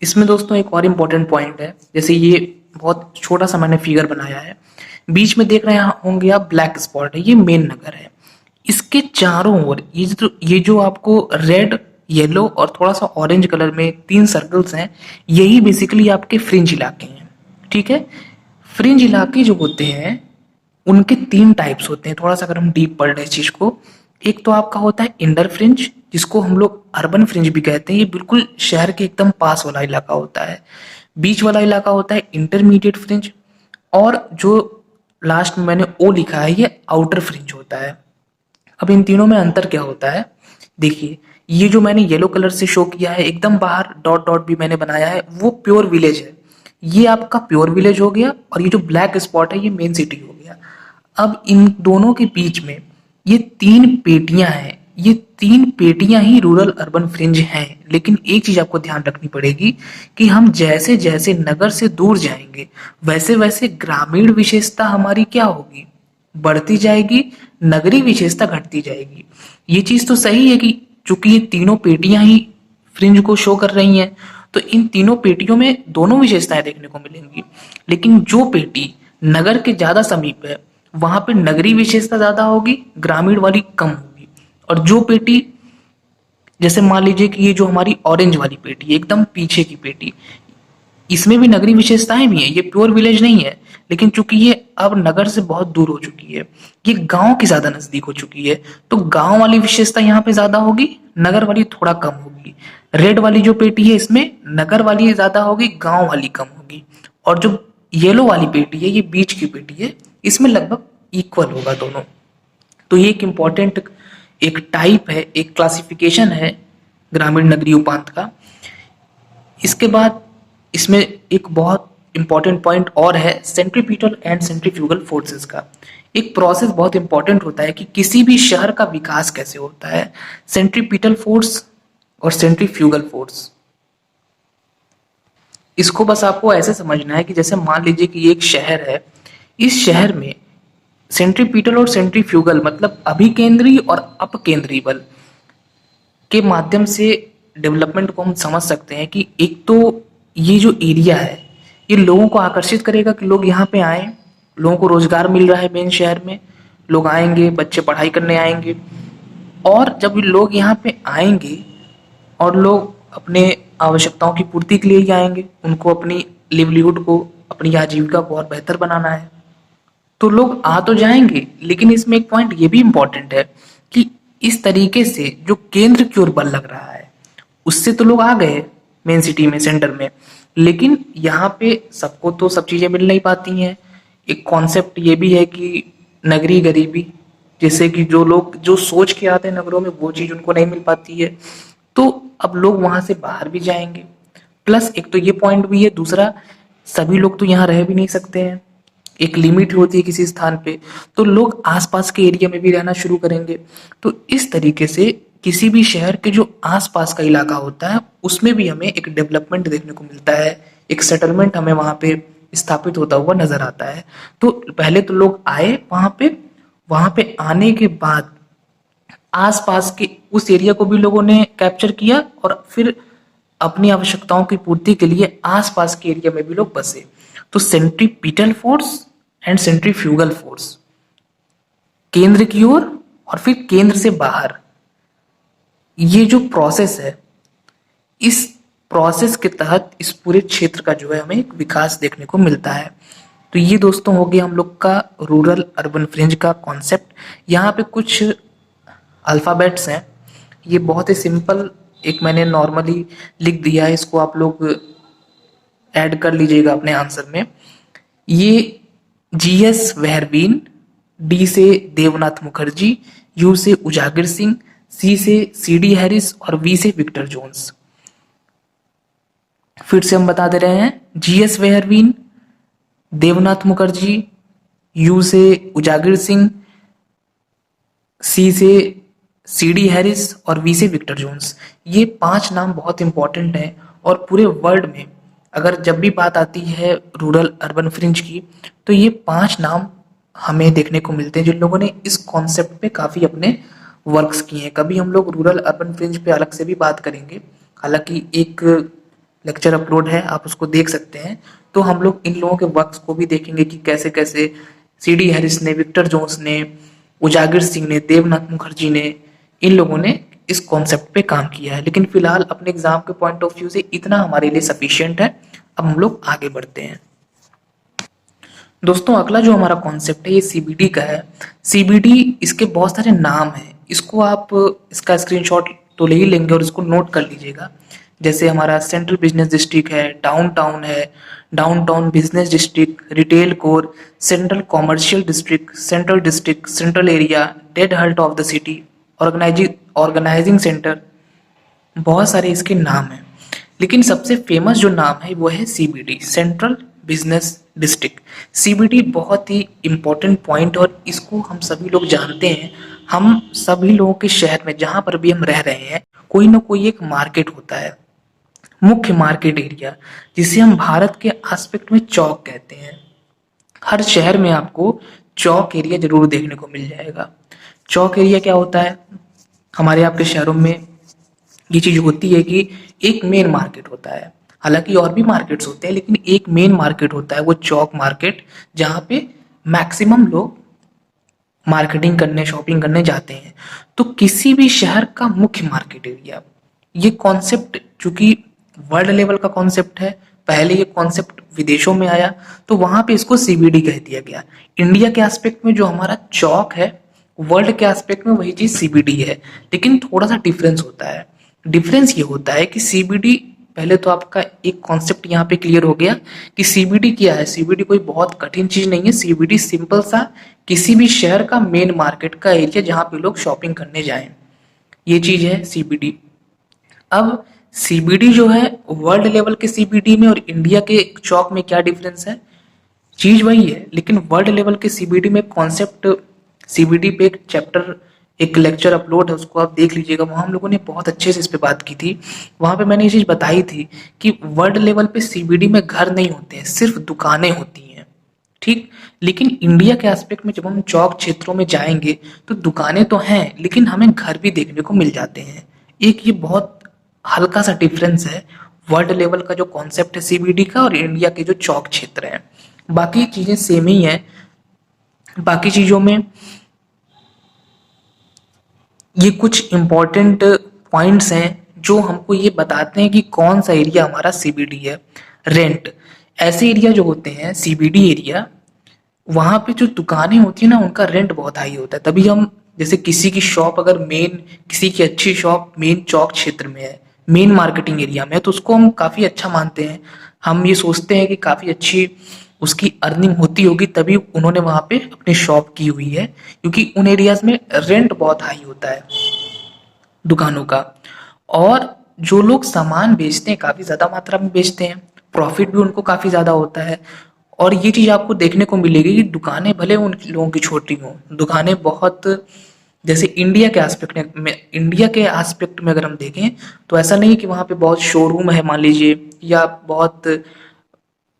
इसमें दोस्तों एक और इम्पोर्टेंट पॉइंट है, जैसे ये बहुत छोटा सा मैंने फिगर बनाया है, बीच में देख रहे होंगे आप, ब्लैक स्पॉट है, ये मेन नगर है। इसके चारों ओर ये जो आपको रेड, येलो और थोड़ा सा ऑरेंज कलर में 3 सर्कल्स हैं, यही बेसिकली आपके फ्रिंज इलाके हैं। ठीक है, फ्रिंज इलाके जो होते हैं उनके 3 टाइप्स होते हैं। थोड़ा सा अगर हम डीप पढ़ लें इस चीज को, एक तो आपका होता है इंडर फ्रिंज, जिसको हम लोग अर्बन फ्रिंज भी कहते हैं। ये बिल्कुल शहर के एकदम पास वाला इलाका होता है। बीच वाला इलाका होता है इंटरमीडिएट फ्रिंज, और जो लास्ट में मैंने ओ लिखा है ये आउटर फ्रिंज होता है। अब इन तीनों में अंतर क्या होता है, देखिए, ये जो मैंने येलो कलर से शो किया है एकदम बाहर, डॉट डॉट भी मैंने बनाया है, वो प्योर विलेज है, ये आपका प्योर विलेज हो गया। और ये जो ब्लैक स्पॉट है ये मेन सिटी हो गया। अब इन दोनों के बीच में ये 3 पेटियां हैं, ये 3 पेटियां ही रूरल अर्बन फ्रिंज हैं। लेकिन एक चीज आपको ध्यान रखनी पड़ेगी कि हम जैसे जैसे नगर से दूर जाएंगे वैसे वैसे ग्रामीण विशेषता हमारी क्या होगी, बढ़ती जाएगी, नगरीय विशेषता घटती जाएगी। ये चीज तो सही है कि चूंकि ये तीनों पेटियां ही फ्रिंज को शो कर रही हैं, तो इन तीनों पेटियों में दोनों विशेषताएं देखने को मिलेंगी। लेकिन जो पेटी नगर के ज्यादा समीप है वहां पे नगरीय विशेषता ज्यादा होगी, ग्रामीण वाली कम होगी। और जो पेटी, जैसे मान लीजिए कि ये जो हमारी ऑरेंज वाली पेटी है, एकदम पीछे की पेटी, इसमें भी नगरीय विशेषताएं भी हैं, ये प्योर विलेज नहीं है, लेकिन चूंकि ये अब नगर से बहुत दूर हो चुकी है, ये गांव की ज्यादा नजदीक हो चुकी है, तो गांव वाली विशेषता यहाँ पे ज्यादा होगी, नगर वाली थोड़ा कम होगी। रेड वाली जो पेटी है इसमें नगर वाली ज्यादा होगी, गांव वाली कम होगी। और जो येलो वाली पेटी है ये बीच की पेटी है, इसमें लगभग इक्वल होगा दोनों। तो ये एक इम्पॉर्टेंट एक टाइप है, एक क्लासिफिकेशन है ग्रामीण नगरीय उपांत का। इसके बाद इसमें एक बहुत इंपॉर्टेंट पॉइंट और है सेंट्रीपिटल एंड सेंट्रीफ्यूगल फोर्सेस का। एक प्रोसेस बहुत इंपॉर्टेंट होता है कि किसी भी शहर का विकास कैसे होता है। सेंट्रीपिटल फोर्स और सेंट्रीफ्यूगल फोर्स। इसको बस आपको ऐसे समझना है कि जैसे मान लीजिए कि ये एक शहर है, इस शहर में सेंट्रीपिटल और सेंट्रीफ्यूगल मतलब अभिकेंद्री और अपकेंद्री बल के माध्यम से डेवलपमेंट को हम समझ सकते हैं कि एक तो ये जो एरिया है ये लोगों को आकर्षित करेगा कि लोग यहाँ पे आए, लोगों को रोजगार मिल रहा है मेन शहर में, लोग आएंगे, बच्चे पढ़ाई करने आएंगे, और जब लोग यहाँ पे आएंगे और लोग अपने आवश्यकताओं की पूर्ति के लिए ही आएंगे, उनको अपनी लिवलीहुड को, अपनी आजीविका को और बेहतर बनाना है, तो लोग आ तो जाएंगे, लेकिन इसमें एक पॉइंट ये भी इम्पोर्टेंट है कि इस तरीके से जो केंद्र की ओर बल लग रहा है उससे तो लोग आ गए मेन सिटी में, सेंटर में, लेकिन यहाँ पे सबको तो सब चीजें मिल नहीं पाती हैं। एक कॉन्सेप्ट ये भी है कि नगरी गरीबी, जैसे कि जो लोग जो सोच के आते हैं नगरों में वो चीज उनको नहीं मिल पाती है, तो अब लोग वहां से बाहर भी जाएंगे। प्लस एक तो ये पॉइंट भी है, दूसरा सभी लोग तो यहाँ रह भी नहीं सकते हैं, एक लिमिट होती है किसी स्थान पे, तो लोग आसपास के एरिया में भी रहना शुरू करेंगे। तो इस तरीके से किसी भी शहर के जो आसपास का इलाका होता है उसमें भी हमें एक डेवलपमेंट देखने को मिलता है, एक सेटलमेंट हमें वहां पे स्थापित होता हुआ नजर आता है। तो पहले तो लोग आए वहां पे आने के बाद आसपास के उस एरिया को भी लोगों ने कैप्चर किया और फिर अपनी आवश्यकताओं की पूर्ति के लिए आसपास के एरिया में भी लोग बसे। तो centripetal force and centrifugal force, केंद्र की ओर और फिर केंद्र से बाहर, ये जो प्रोसेस है, इस प्रोसेस के तहत इस पूरे क्षेत्र का जो है हमें एक विकास देखने को मिलता है। तो ये दोस्तों हो गया हम लोग का रूरल अर्बन फ्रिंज का कॉन्सेप्ट। यहाँ पे कुछ अल्फाबेट्स हैं, ये बहुत ही सिंपल, एक मैंने नॉर्मली लिख दिया है, इसको आप लोग ऐड कर लीजिएगा अपने आंसर में। ये जीएस वेहरबीन, डी से देवनाथ मुखर्जी, यू से उजागिर सिंह, सी से सीडी हैरिस और वी से विक्टर जोन्स। फिर से हम बता दे रहे हैं, जीएस वेहरबीन, देवनाथ मुखर्जी, यू से उजागिर सिंह, सी से सीडी हैरिस और वी से विक्टर जोन्स। ये 5 नाम बहुत इंपॉर्टेंट हैं और पूरे वर्ल्ड में अगर जब भी बात आती है रूरल अर्बन फ्रिंज की तो ये 5 नाम हमें देखने को मिलते हैं जिन लोगों ने इस कॉन्सेप्ट पे काफी अपने वर्क्स किए हैं। कभी हम लोग रूरल अर्बन फ्रिंज पे अलग से भी बात करेंगे, हालांकि एक लेक्चर अपलोड है, आप उसको देख सकते हैं। तो हम लोग इन लोगों के वर्क्स को भी देखेंगे कि कैसे कैसे सीडी हैरिस ने, विक्टर जोन्स ने, उजागिर सिंह ने, देवनाथ मुखर्जी ने, इन लोगों ने इस कॉन्सेप्ट पे काम किया है। लेकिन फिलहाल अपने एग्जाम के पॉइंट ऑफ व्यू से इतना हमारे लिए सफिशिएंट है। अब हम लोग आगे बढ़ते हैं। दोस्तों अगला जो हमारा कॉन्सेप्ट है ये सीबीडी का है। सीबीडी, इसके बहुत सारे नाम हैं, इसको आप इसका स्क्रीनशॉट तो ले ही लेंगे और इसको नोट कर लीजिएगा। जैसे हमारा सेंट्रल बिजनेस डिस्ट्रिक्ट है, डाउनटाउन है, downtown business district, retail core, central commercial district, central district, central area, dead heart of the city, organizing centre, बहुत सारे इसके नाम हैं। लेकिन सबसे फेमस जो नाम है वो है CBD, central business district. CBD बहुत ही इंपॉर्टेंट पॉइंट और इसको हम सभी लोग जानते हैं। हम सभी लोगों के शहर में जहां पर भी हम रह रहे हैं कोई ना कोई एक मार्केट होता है, मुख्य मार्केट एरिया, जिसे हम भारत के एस्पेक्ट में चौक कहते हैं। हर शहर में आपको चौक एरिया जरूर देखने को मिल जाएगा। चौक एरिया क्या होता है? हमारे आपके शहरों में ये चीज होती है कि एक मेन मार्केट होता है, हालांकि और भी मार्केट्स होते हैं लेकिन एक मेन मार्केट होता है, वो चौक मार्केट, जहाँ पे मैक्सिमम लोग मार्केटिंग करने, शॉपिंग करने जाते हैं। तो किसी भी शहर का मुख्य मार्केट एरिया, ये कॉन्सेप्ट चूंकि वर्ल्ड लेवल का कॉन्सेप्ट है, पहले ये कॉन्सेप्ट विदेशों में आया तो वहां पे इसको सीबीडी कह दिया गया। इंडिया के एस्पेक्ट में जो हमारा चौक है, वर्ल्ड के एस्पेक्ट में वही चीज सीबीडी है, लेकिन थोड़ा सा डिफरेंस होता है। डिफरेंस ये होता है कि सीबीडी, पहले तो आपका एक कॉन्सेप्ट यहाँ पे क्लियर हो गया कि सीबीडी क्या है। सीबीडी कोई बहुत कठिन चीज नहीं है, सीबीडी सिंपल सा किसी भी शहर का मेन मार्केट का एरिया जहाँ पे लोग शॉपिंग करने जाएं, ये चीज है सीबीडी। अब सीबीडी जो है वर्ल्ड लेवल के सीबीडी में और इंडिया के चौक में क्या डिफरेंस है? चीज वही है, लेकिन वर्ल्ड लेवल के सीबीडी में कॉन्सेप्ट, सीबीडी पे एक चैप्टर, एक लेक्चर अपलोड है, उसको आप देख लीजिएगा। वहाँ हम लोगों ने बहुत अच्छे से इस पे बात की थी। वहाँ पे मैंने ये चीज़ बताई थी कि वर्ल्ड लेवल पे सीबीडी में घर नहीं होते हैं, सिर्फ दुकानें होती हैं, ठीक। लेकिन इंडिया के एस्पेक्ट में जब हम चौक क्षेत्रों में जाएंगे तो दुकानें तो हैं, लेकिन हमें घर भी देखने को मिल जाते हैं। एक ये बहुत हल्का सा डिफरेंस है वर्ल्ड लेवल का जो कॉन्सेप्ट है सीबीडी का और इंडिया के जो चौक क्षेत्र हैं। बाकी चीजें सेम ही हैं। बाकी चीजों में ये कुछ इंपॉर्टेंट पॉइंट्स हैं जो हमको ये बताते हैं कि कौन सा एरिया हमारा सीबीडी है। रेंट, ऐसे एरिया जो होते हैं सीबीडी एरिया, वहां पे जो दुकानें होती है ना, उनका रेंट बहुत हाई होता है। तभी हम, जैसे किसी की शॉप अगर मेन, किसी की अच्छी शॉप मेन चौक क्षेत्र में है, मेन मार्केटिंग एरिया में है, तो उसको हम काफी अच्छा मानते हैं। हम ये सोचते हैं कि काफी अच्छी उसकी अर्निंग होती होगी, तभी उन्होंने वहां पे अपनी शॉप की हुई है, क्योंकि उन एरियाज में रेंट बहुत हाई होता है दुकानों का। और जो लोग सामान बेचते हैं काफी ज्यादा मात्रा में बेचते हैं, प्रॉफिट भी उनको काफी ज्यादा होता है। और ये चीज आपको देखने को मिलेगी कि दुकानें भले उन लोगों की छोटी हों, दुकानें बहुत, जैसे इंडिया के एस्पेक्ट में अगर हम देखें तो ऐसा नहीं कि वहां पे बहुत शोरूम है मान लीजिए, या बहुत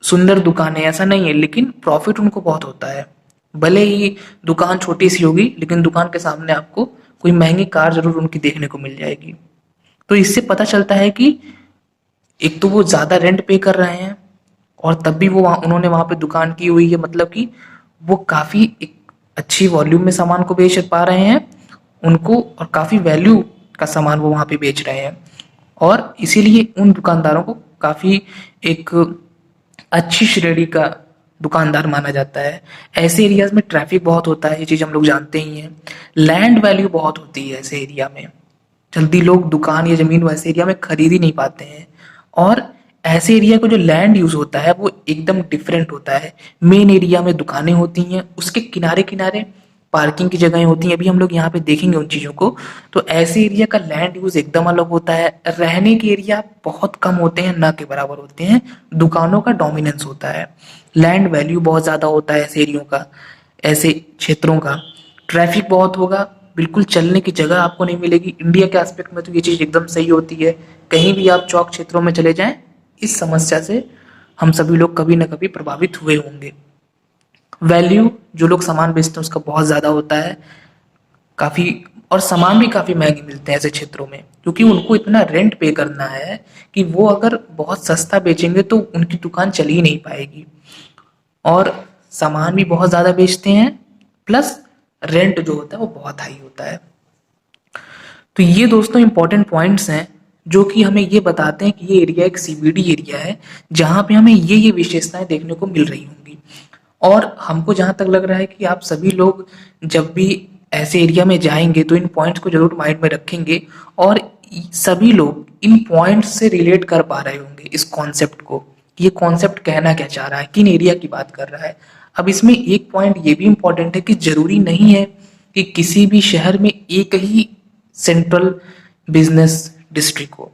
सुंदर दुकानें, ऐसा नहीं है, लेकिन प्रॉफिट उनको बहुत होता है। भले ही दुकान छोटी सी होगी, लेकिन दुकान के सामने आपको कोई महंगी कार जरूर उनकी देखने को मिल जाएगी। तो इससे पता चलता है कि एक तो वो ज्यादा रेंट पे कर रहे हैं, और तब भी वो उन्होंने वहां पे दुकान की हुई है, मतलब कि वो काफी एक अच्छी वॉल्यूम में सामान को बेच पा रहे हैं उनको, और काफी वैल्यू का सामान वो वहां पे बेच रहे हैं। और इसीलिए उन दुकानदारों को काफी एक अच्छी श्रेणी का दुकानदार माना जाता है। ऐसे एरियाज में ट्रैफिक बहुत होता है, ये चीज हम लोग जानते ही हैं। लैंड वैल्यू बहुत होती है ऐसे एरिया में, जल्दी लोग दुकान या जमीन वैसे एरिया में खरीद ही नहीं पाते हैं। और ऐसे एरिया को जो लैंड यूज होता है वो एकदम डिफरेंट होता है। मेन एरिया में दुकानें होती हैं, उसके किनारे किनारे पार्किंग की जगहें होती हैं, अभी हम लोग यहाँ पे देखेंगे उन चीजों को। तो ऐसे एरिया का लैंड यूज एकदम अलग होता है। रहने के एरिया बहुत कम होते हैं, ना के बराबर होते हैं। दुकानों का डोमिनेंस होता है। लैंड वैल्यू बहुत ज्यादा होता है ऐसे एरियो का, ऐसे क्षेत्रों का। ट्रैफिक बहुत होगा, बिल्कुल चलने की जगह आपको नहीं मिलेगी। इंडिया के एस्पेक्ट में तो ये चीज एकदम सही होती है। कहीं भी आप चौक क्षेत्रों में चले जाएं, इस समस्या से हम सभी लोग कभी ना कभी प्रभावित हुए होंगे। वैल्यू जो लोग सामान बेचते हैं उसका बहुत ज्यादा होता है काफी, और सामान भी काफी महंगे मिलते हैं ऐसे क्षेत्रों में, क्योंकि उनको इतना रेंट पे करना है कि वो अगर बहुत सस्ता बेचेंगे तो उनकी दुकान चल ही नहीं पाएगी। और सामान भी बहुत ज्यादा बेचते हैं, प्लस रेंट जो होता है वो बहुत हाई होता है। तो ये दोस्तों इंपॉर्टेंट पॉइंट्स हैं जो कि हमें ये बताते हैं कि ये एरिया एक सीबीडी एरिया है, जहां पे हमें ये विशेषताएं देखने को मिल रही होंगी। और हमको जहां तक लग रहा है कि आप सभी लोग जब भी ऐसे एरिया में जाएंगे तो इन पॉइंट्स को जरूर माइंड में रखेंगे, और सभी लोग इन पॉइंट्स से रिलेट कर पा रहे होंगे इस कॉन्सेप्ट को। ये कॉन्सेप्ट कहना क्या चाह रहा है, किन एरिया की बात कर रहा है। अब इसमें एक पॉइंट ये भी इंपॉर्टेंट है कि जरूरी नहीं है कि किसी भी शहर में एक ही सेंट्रल बिजनेस डिस्ट्रिक्ट हो।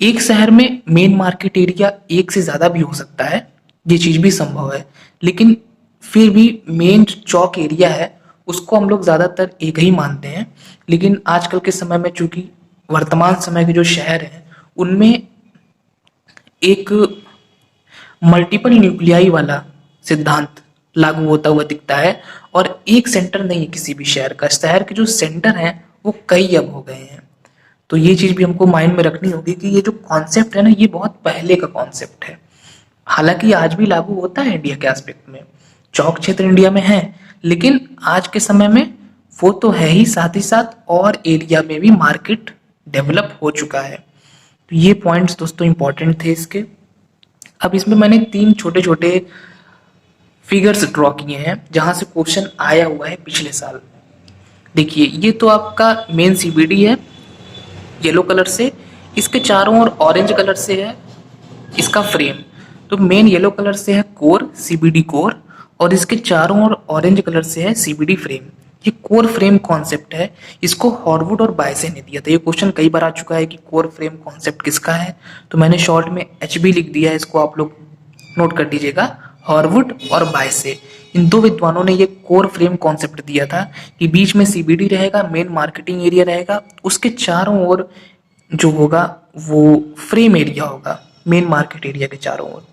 एक शहर में मेन मार्केट एरिया एक से ज्यादा भी हो सकता है, ये चीज भी संभव है। लेकिन फिर भी मेन चौक एरिया है उसको हम लोग ज्यादातर एक ही मानते हैं। लेकिन आजकल के समय में चूंकि वर्तमान समय के जो शहर हैं उनमें एक मल्टीपल न्यूक्लियाई वाला सिद्धांत लागू होता हुआ दिखता है, और एक सेंटर नहीं है किसी भी शहर का। शहर के जो सेंटर हैं वो कई अब हो गए हैं। तो ये चीज भी हमको माइंड में रखनी होगी कि ये जो कॉन्सेप्ट है ना, ये बहुत पहले का कॉन्सेप्ट है। हालांकि आज भी लागू होता है इंडिया के एस्पेक्ट में, चौक क्षेत्र इंडिया में है, लेकिन आज के समय में वो तो है ही, साथ ही साथ और एरिया में भी मार्केट डेवलप हो चुका है। तो ये पॉइंट्स दोस्तों इंपॉर्टेंट थे इसके। अब इसमें मैंने 3 छोटे छोटे फिगर्स ड्रॉ किए हैं जहां से क्वेश्चन आया हुआ है पिछले साल। देखिए, ये तो आपका मेन सीबीडी है येलो कलर से, इसके चारों ओर ऑरेंज कलर से है इसका फ्रेम। तो मेन येलो कलर से है कोर, सीबीडी कोर, और इसके चारों ओर ऑरेंज कलर से है सीबीडी फ्रेम। ये कोर फ्रेम कॉन्सेप्ट है, इसको हॉरवुड और बायसे ने दिया था। ये क्वेश्चन कई बार आ चुका है कि कोर फ्रेम कॉन्सेप्ट किसका है, तो मैंने शॉर्ट में एचबी लिख दिया है, इसको आप लोग नोट कर दीजिएगा। हॉरवुड और बायसे, इन दो विद्वानों ने ये कोर फ्रेम कॉन्सेप्ट दिया था कि बीच में सीबीडी रहेगा, मेन मार्केटिंग एरिया रहेगा, उसके चारों ओर जो होगा वो फ्रेम एरिया होगा, मेन मार्केट एरिया के चारों ओर।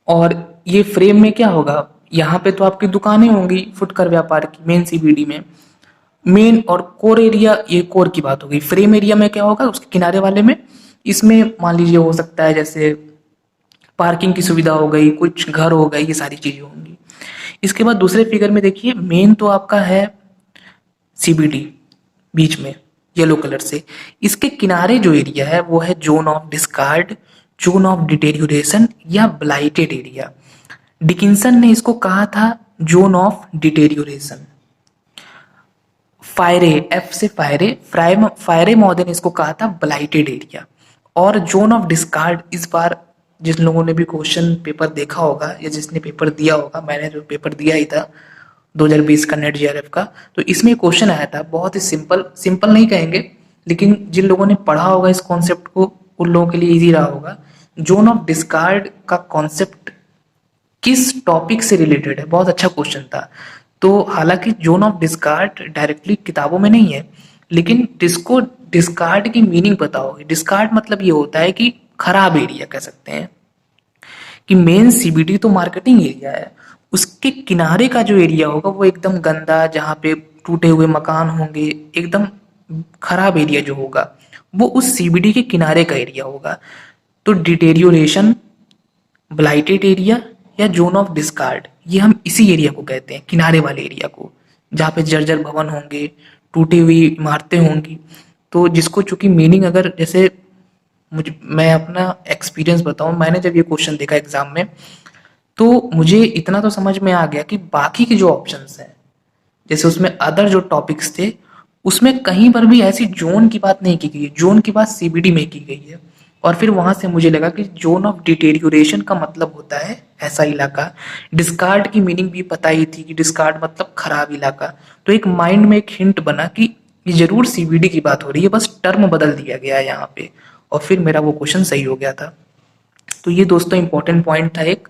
और ये फ्रेम में क्या होगा, यहाँ पे तो आपकी दुकानें होंगी फुटकर व्यापार की मेन सीबीडी में। मेन और कोर एरिया, ये कोर की बात हो गई। फ्रेम एरिया में क्या होगा, उसके किनारे वाले में, इसमें मान लीजिए हो सकता है जैसे पार्किंग की सुविधा हो गई, कुछ घर हो गए, ये सारी चीजें होंगी। इसके बाद दूसरे फिगर में देखिए, मेन तो आपका है सीबीडी बीच में येलो कलर से, इसके किनारे जो एरिया है वो है zone of discard, zone of deterioration या ब्लाइटेड एरिया। डिकिंसन ने इसको कहा था जोन ऑफ डिटेरियोरेशन। फायरे, एफ से फायरे महोदय ने इसको कहा था ब्लाइटेड एरिया। और जोन ऑफ डिस्कार्ड, इस बार जिन लोगों ने भी क्वेश्चन पेपर देखा होगा या जिसने पेपर दिया होगा, मैंने जो पेपर दिया ही था 2020 का नेट जीआरएफ का, तो इसमें क्वेश्चन आया था बहुत ही सिंपल नहीं कहेंगे, लेकिन जिन लोगों ने पढ़ा होगा इस कॉन्सेप्ट को उन लोगों के लिए इजी रहा होगा। जोन ऑफ डिस्कार्ड का कॉन्सेप्ट किस टॉपिक से रिलेटेड है, बहुत अच्छा क्वेश्चन था। तो हालांकि जोन ऑफ डिस्कार्ड डायरेक्टली किताबों में नहीं है, लेकिन जिसको डिस्कार्ड की मीनिंग पता होगी, डिस्कार्ड मतलब ये होता है कि खराब एरिया कह सकते हैं, कि मेन सीबीडी तो मार्केटिंग एरिया है, उसके किनारे का जो एरिया होगा वो एकदम गंदा, जहाँ पे टूटे हुए मकान होंगे, एकदम खराब एरिया जो होगा वो उस सीबीडी के किनारे का एरिया होगा। तो डिटेरियोरेशन, ब्लाइटेड एरिया या जोन ऑफ डिस्कार्ड, ये हम इसी एरिया को कहते हैं, किनारे वाले एरिया को, जहाँ पे जर्जर भवन होंगे, टूटी हुई इमारतें होंगी। तो जिसको चूंकि मीनिंग, अगर जैसे मैं अपना एक्सपीरियंस बताऊं, मैंने जब ये क्वेश्चन देखा एग्जाम में तो मुझे इतना तो समझ में आ गया कि बाकी के जो ऑप्शंस हैं, जैसे उसमें अदर जो टॉपिक्स थे, उसमें कहीं पर भी ऐसी जोन की बात नहीं की गई है, जोन की बात सीबीडी में की गई है। और फिर वहां से मुझे लगा कि जोन ऑफ डिटेरियोरेशन का मतलब होता है ऐसा इलाका। डिस्कार्ड की मीनिंग भी पता ही थी कि डिस्कार्ड मतलब खराब इलाका। तो एक माइंड में एक हिंट बना कि ये जरूर सीबीडी की बात हो रही है, बस टर्म बदल दिया गया है यहाँ पे, और फिर मेरा वो क्वेश्चन सही हो गया था। तो ये दोस्तों इंपॉर्टेंट पॉइंट था एक।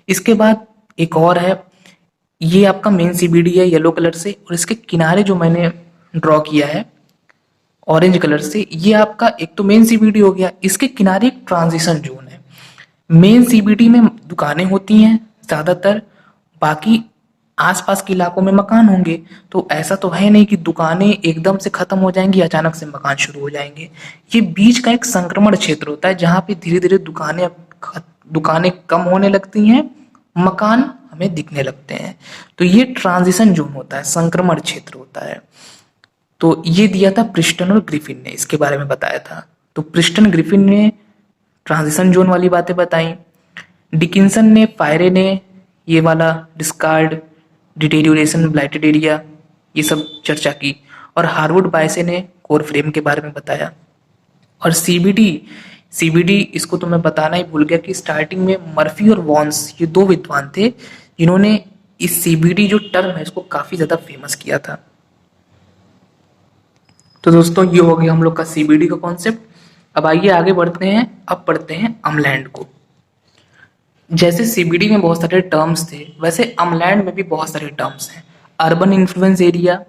इसके बाद एक और है, ये आपका मेन सीबीडी है येलो कलर से, और इसके किनारे जो मैंने ड्रॉ किया है ऑरेंज कलर से, ये आपका एक तो मेन सीबीडी हो गया, इसके किनारे एक ट्रांजिशन जोन है। मेन सीबीडी में दुकानें होती हैं ज्यादातर, बाकी आसपास के इलाकों में मकान होंगे। तो ऐसा तो है नहीं कि दुकानें एकदम से खत्म हो जाएंगी, अचानक से मकान शुरू हो जाएंगे। ये बीच का एक संक्रमण क्षेत्र होता है, जहां पे धीरे धीरे दुकानें कम होने लगती हैं, मकान हमें दिखने लगते हैं। तो ये ट्रांजिशन जोन होता है, संक्रमण क्षेत्र होता है। तो ये दिया था प्रिस्टन और ग्रिफिन ने, इसके बारे में बताया था। तो प्रिस्टन ग्रिफिन ने ट्रांजिशन जोन वाली बातें बताई, डिकिंसन ने, फायरे ने ये वाला डिस्कार्ड, डिटेरियोरेशन, ब्लाइटेड एरिया, ये सब चर्चा की, और हार्वर्ड बायसे ने कोर फ्रेम के बारे में बताया। और सीबीडी, इसको तो मैं बताना ही भूल गया कि स्टार्टिंग में मर्फी और वॉन्स, ये दो विद्वान थे जिन्होंने इस सीबीडी जो टर्म है इसको काफी ज्यादा फेमस किया था। तो दोस्तों ये हो गया हम लोग का सीबीडी का कॉन्सेप्ट। अब आइए आगे बढ़ते हैं, अब पढ़ते हैं अमलैंड को। जैसे सीबीडी में बहुत सारे टर्म्स थे, वैसे अमलैंड में भी बहुत सारे टर्म्स हैं। Urban influence area,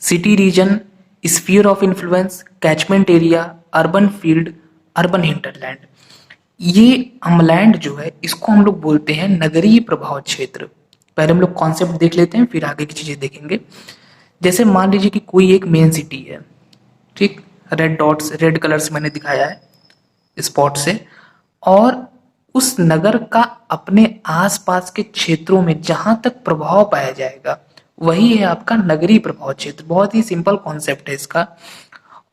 city region, sphere of influence, catchment area, urban field, urban hinterland. ये अमलैंड जो है इसको हम लोग बोलते हैं नगरीय प्रभाव क्षेत्र। पहले हम लोग कॉन्सेप्ट देख लेते हैं, फिर आगे की चीजें देखेंगे। जैसे मान लीजिए कि कोई एक मेन सिटी है, ठीक, रेड डॉट्स, रेड कलर से मैंने दिखाया है स्पॉट से, और उस नगर का अपने आसपास के क्षेत्रों में जहां तक प्रभाव पाया जाएगा वही है आपका नगरीय प्रभाव क्षेत्र। बहुत ही सिंपल कॉन्सेप्ट है इसका।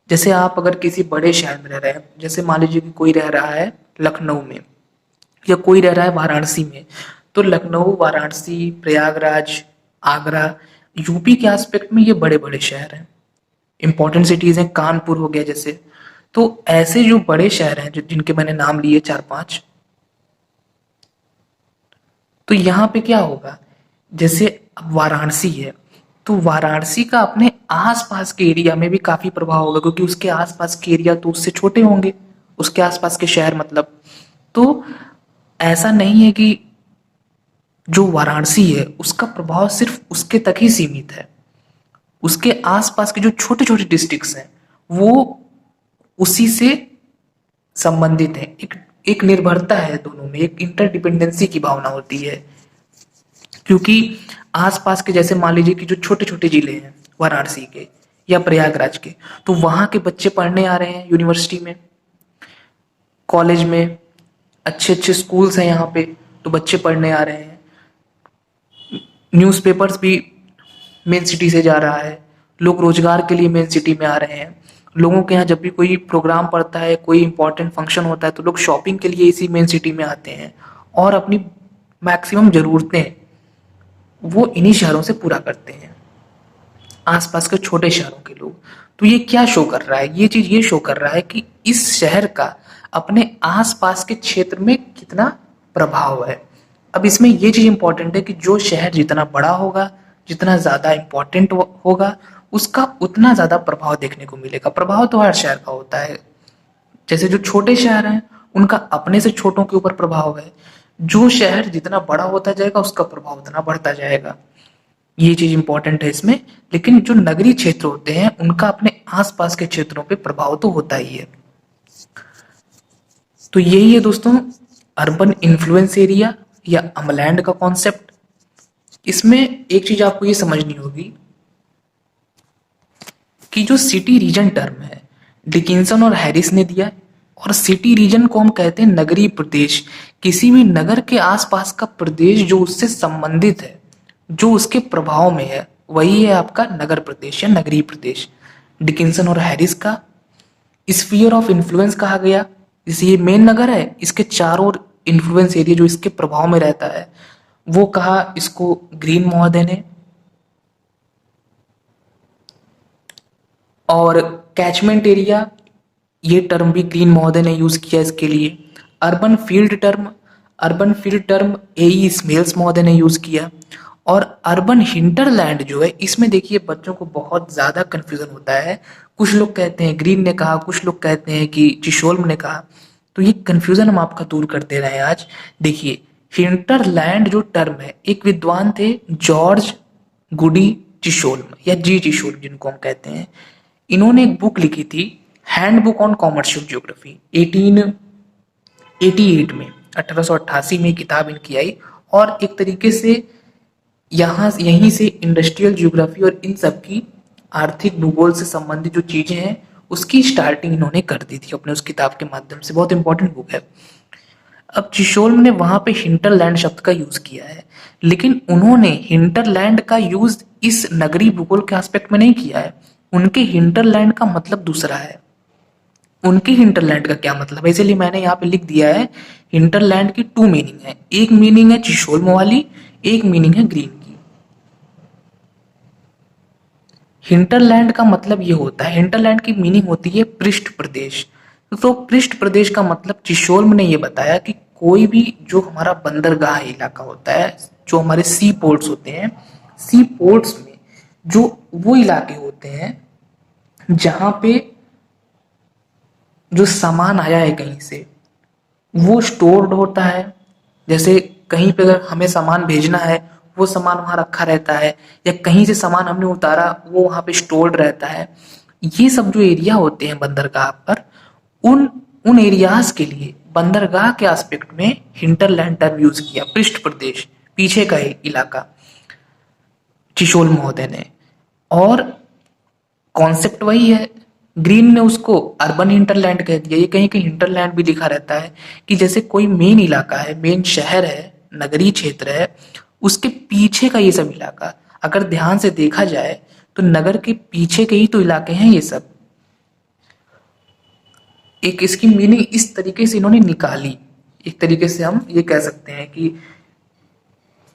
जैसे आप अगर किसी बड़े शहर में रह रहे हैं, जैसे मान लीजिए कि कोई रह रहा है लखनऊ में या कोई रह रहा है वाराणसी में, तो लखनऊ, वाराणसी, प्रयागराज, आगरा, यूपी के एस्पेक्ट में ये बड़े बड़े शहर हैं, इंपॉर्टेंट सिटीज हैं, कानपुर हो गया जैसे। तो ऐसे जो बड़े शहर हैं जिनके मैंने नाम लिए 4-5, तो यहाँ पे क्या होगा, जैसे वाराणसी है तो वाराणसी का अपने आसपास के एरिया में भी काफी प्रभाव होगा, क्योंकि उसके आसपास के एरिया तो उससे छोटे होंगे, उसके आसपास के शहर मतलब। तो ऐसा नहीं है कि जो वाराणसी है उसका प्रभाव सिर्फ उसके तक ही सीमित है। उसके आसपास के जो छोटे छोटे डिस्ट्रिक्ट्स हैं वो उसी से संबंधित है। एक निर्भरता है दोनों में, एक इंटरडिपेंडेंसी की भावना होती है। क्योंकि आसपास के जैसे मान लीजिए कि जो छोटे छोटे जिले हैं वाराणसी के या प्रयागराज के, तो वहां के बच्चे पढ़ने आ रहे हैं यूनिवर्सिटी में, कॉलेज में, अच्छे अच्छे स्कूल्स हैं यहाँ पे, तो बच्चे पढ़ने आ रहे हैं। न्यूज़पेपर्स भी मेन सिटी से जा रहा है, लोग रोजगार के लिए मेन सिटी में आ रहे हैं। लोगों के यहाँ जब भी कोई प्रोग्राम पड़ता है, कोई इंपॉर्टेंट फंक्शन होता है, तो लोग शॉपिंग के लिए इसी मेन सिटी में आते हैं और अपनी मैक्सिमम ज़रूरतें वो इन्हीं शहरों से पूरा करते हैं, आसपास के छोटे शहरों के लोग। तो ये क्या शो कर रहा है, ये चीज़ ये शो कर रहा है कि इस शहर का अपने आसपास के क्षेत्र में कितना प्रभाव है। अब इसमें ये चीज़ इंपॉर्टेंट है कि जो शहर जितना बड़ा होगा, जितना ज़्यादा इम्पोर्टेंट होगा, उसका उतना ज़्यादा प्रभाव देखने को मिलेगा। प्रभाव तो हर शहर का होता है। जैसे जो छोटे शहर हैं उनका अपने से छोटों के ऊपर प्रभाव है। जो शहर जितना बड़ा होता जाएगा उसका प्रभाव उतना बढ़ता जाएगा। ये चीज इंपॉर्टेंट है इसमें। लेकिन जो नगरीय क्षेत्र होते हैं उनका अपने आसपास के क्षेत्रों पे प्रभाव तो होता ही है। तो यही है दोस्तों अर्बन इन्फ्लुएंस एरिया या अमलैंड का कॉन्सेप्ट। इसमें एक चीज आपको ये समझनी होगी कि जो सिटी रीजन टर्म है डिकिंसन और हैरिस ने दिया, और सिटी रीजन को हम कहते हैं नगरीय प्रदेश। किसी भी नगर के आसपास का प्रदेश जो उससे संबंधित है, जो उसके प्रभाव में है, वही है आपका नगर प्रदेश या नगरीय प्रदेश। डिकिंसन और हैरिस का स्फीयर ऑफ इन्फ्लुएंस कहा गया। जैसे ये मेन नगर है, इसके चारों ओर इन्फ्लुएंस एरिया जो इसके प्रभाव में रहता है, वो कहा इसको ग्रीन महोदय ने। और कैचमेंट एरिया, ये टर्म भी ग्रीन महोदय ने यूज किया इसके लिए। अर्बन फील्ड टर्म ए स्मेल्स महोदय ने यूज किया। और अर्बन हिंटरलैंड जो है, इसमें देखिए बच्चों को बहुत ज्यादा कंफ्यूजन होता है। कुछ लोग कहते हैं ग्रीन ने कहा, कुछ लोग कहते हैं कि चिशोल्म ने कहा। तो ये कंफ्यूजन हम आपका दूर कर दे रहे हैं आज। देखिए हिंटरलैंड जो टर्म है, एक विद्वान थे जॉर्ज गुडी चिशोल्म या जी चिशोल्म जिनको हम कहते हैं। इन्होंने एक बुक लिखी थी, hand book on commercial geography, 1888 में, 1888 में किताब इनकी आई। और एक तरीके से यहीं से इंडस्ट्रियल ज्योग्राफी और इन सब की आर्थिक भूगोल से संबंधित जो चीजें हैं उसकी स्टार्टिंग इन्होंने कर दी थी अपने उस किताब के माध्यम से। बहुत इंपॉर्टेंट बुक है। अब चिशोल्म ने वहां पे हिंटरलैंड शब्द का यूज किया है, लेकिन उन्होंने हिंटरलैंड का यूज इस नगरीय भूगोल के एस्पेक्ट में नहीं किया है। उनके हिंटरलैंड का मतलब दूसरा है। उनके हिंटरलैंड का क्या मतलब है, इसलिए मैंने यहाँ पे लिख दिया है हिंटरलैंड की 2 मीनिंग है। एक मीनिंग है चिशोल्म वाली, एक मीनिंग है ग्रीन की। हिंटरलैंड का मतलब ये होता है, हिंटरलैंड की मीनिंग होती है पृष्ठ प्रदेश। तो पृष्ठ प्रदेश का मतलब चिशोल्म ने ये बताया कि कोई भी जो हमारा बंदरगाह इलाका होता है, जो हमारे सी पोर्ट्स होते हैं, सी पोर्ट्स में जो वो इलाके होते हैं जहां पे जो सामान आया है कहीं से वो स्टोर्ड होता है। जैसे कहीं पे अगर हमें सामान भेजना है, वो सामान वहां रखा रहता है, या कहीं से सामान हमने उतारा वो वहां पे स्टोर्ड रहता है। ये सब जो एरिया होते हैं बंदरगाह पर, उन उन एरियाज के लिए बंदरगाह के एस्पेक्ट में हिंटरलैंड टर्म यूज किया, पृष्ठ प्रदेश, पीछे का इलाका, चिशोल महोदय ने। और कॉन्सेप्ट वही है। ग्रीन ने उसको अर्बन हिंटरलैंड कह दिया। ये कहीं कहीं हिंटरलैंड भी लिखा रहता है कि जैसे कोई मेन इलाका है, मेन शहर है, नगरीय क्षेत्र है, उसके पीछे का ये सब इलाका, अगर ध्यान से देखा जाए तो नगर के पीछे के ही तो इलाके हैं ये सब। एक इसकी मीनिंग इस तरीके से इन्होंने निकाली। एक तरीके से हम ये कह सकते हैं कि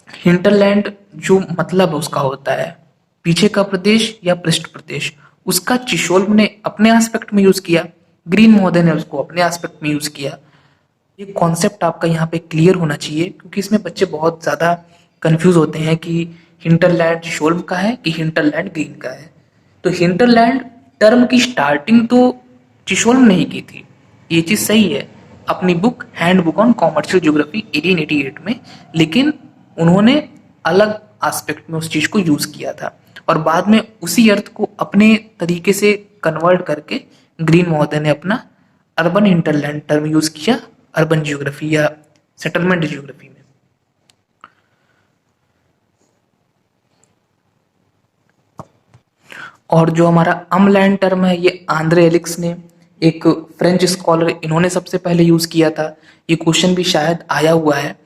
हिंटरलैंड जो मतलब उसका होता है पीछे का प्रदेश या पृष्ठ प्रदेश, उसका चिशोल्म ने अपने एस्पेक्ट में यूज किया, ग्रीन महोदय ने उसको अपने एस्पेक्ट में यूज किया। ये कॉन्सेप्ट आपका यहाँ पे क्लियर होना चाहिए, क्योंकि इसमें बच्चे बहुत ज्यादा कंफ्यूज होते हैं कि हिंटरलैंड चिशोल्म का है कि हिंटरलैंड ग्रीन का है। तो हिंटरलैंड टर्म की स्टार्टिंग तो चिशोल्म ने ही की थी, ये चीज सही है, अपनी book hand book on commercial geography 1888 में। लेकिन उन्होंने अलग एस्पेक्ट में उस चीज को यूज किया था और बाद में उसी अर्थ को अपने तरीके से कन्वर्ट करके ग्रीन महोदय ने अपना अर्बन हिंटरलैंड टर्म यूज किया अर्बन जियोग्राफी या सेटलमेंट जियोग्राफी में। और जो हमारा अमलैंड टर्म है ये आंद्रे एलिक्स ने, एक फ्रेंच स्कॉलर, इन्होंने सबसे पहले यूज किया था। ये क्वेश्चन भी शायद आया हुआ है।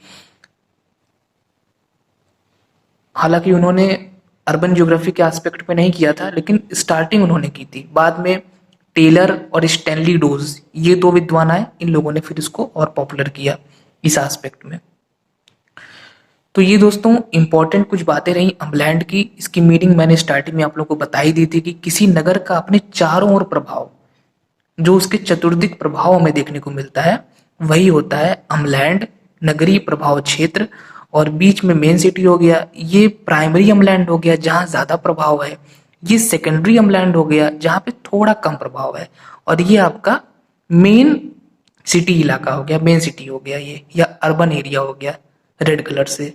हालांकि उन्होंने अर्बन ज्योग्राफी के एस्पेक्ट पे नहीं किया था, लेकिन स्टार्टिंग उन्होंने की थी। बाद में टेलर और स्टैनली डोज, ये दो विद्वान आए, इन लोगों ने फिर इसको और पॉपुलर किया इस एस्पेक्ट में। तो ये दोस्तों इंपॉर्टेंट कुछ बातें रही अम्लैंड की। इसकी मीनिंग मैंने स्टार्टिंग में आप लोगों को बताई दी थी कि किसी नगर का अपने चारों ओर प्रभाव, जो उसके चतुर्दिक प्रभाव में देखने को मिलता है, वही होता है अम्लैंड, नगरीय प्रभाव क्षेत्र। और बीच में मेन सिटी हो गया, ये प्राइमरी अम्लैंड हो गया जहां ज्यादा प्रभाव है। ये सेकेंडरी अम्लैंड हो गया जहां पे थोड़ा कम प्रभाव है। और ये आपका मेन सिटी इलाका हो गया, मेन सिटी हो गया ये, या अर्बन एरिया हो गया रेड कलर से।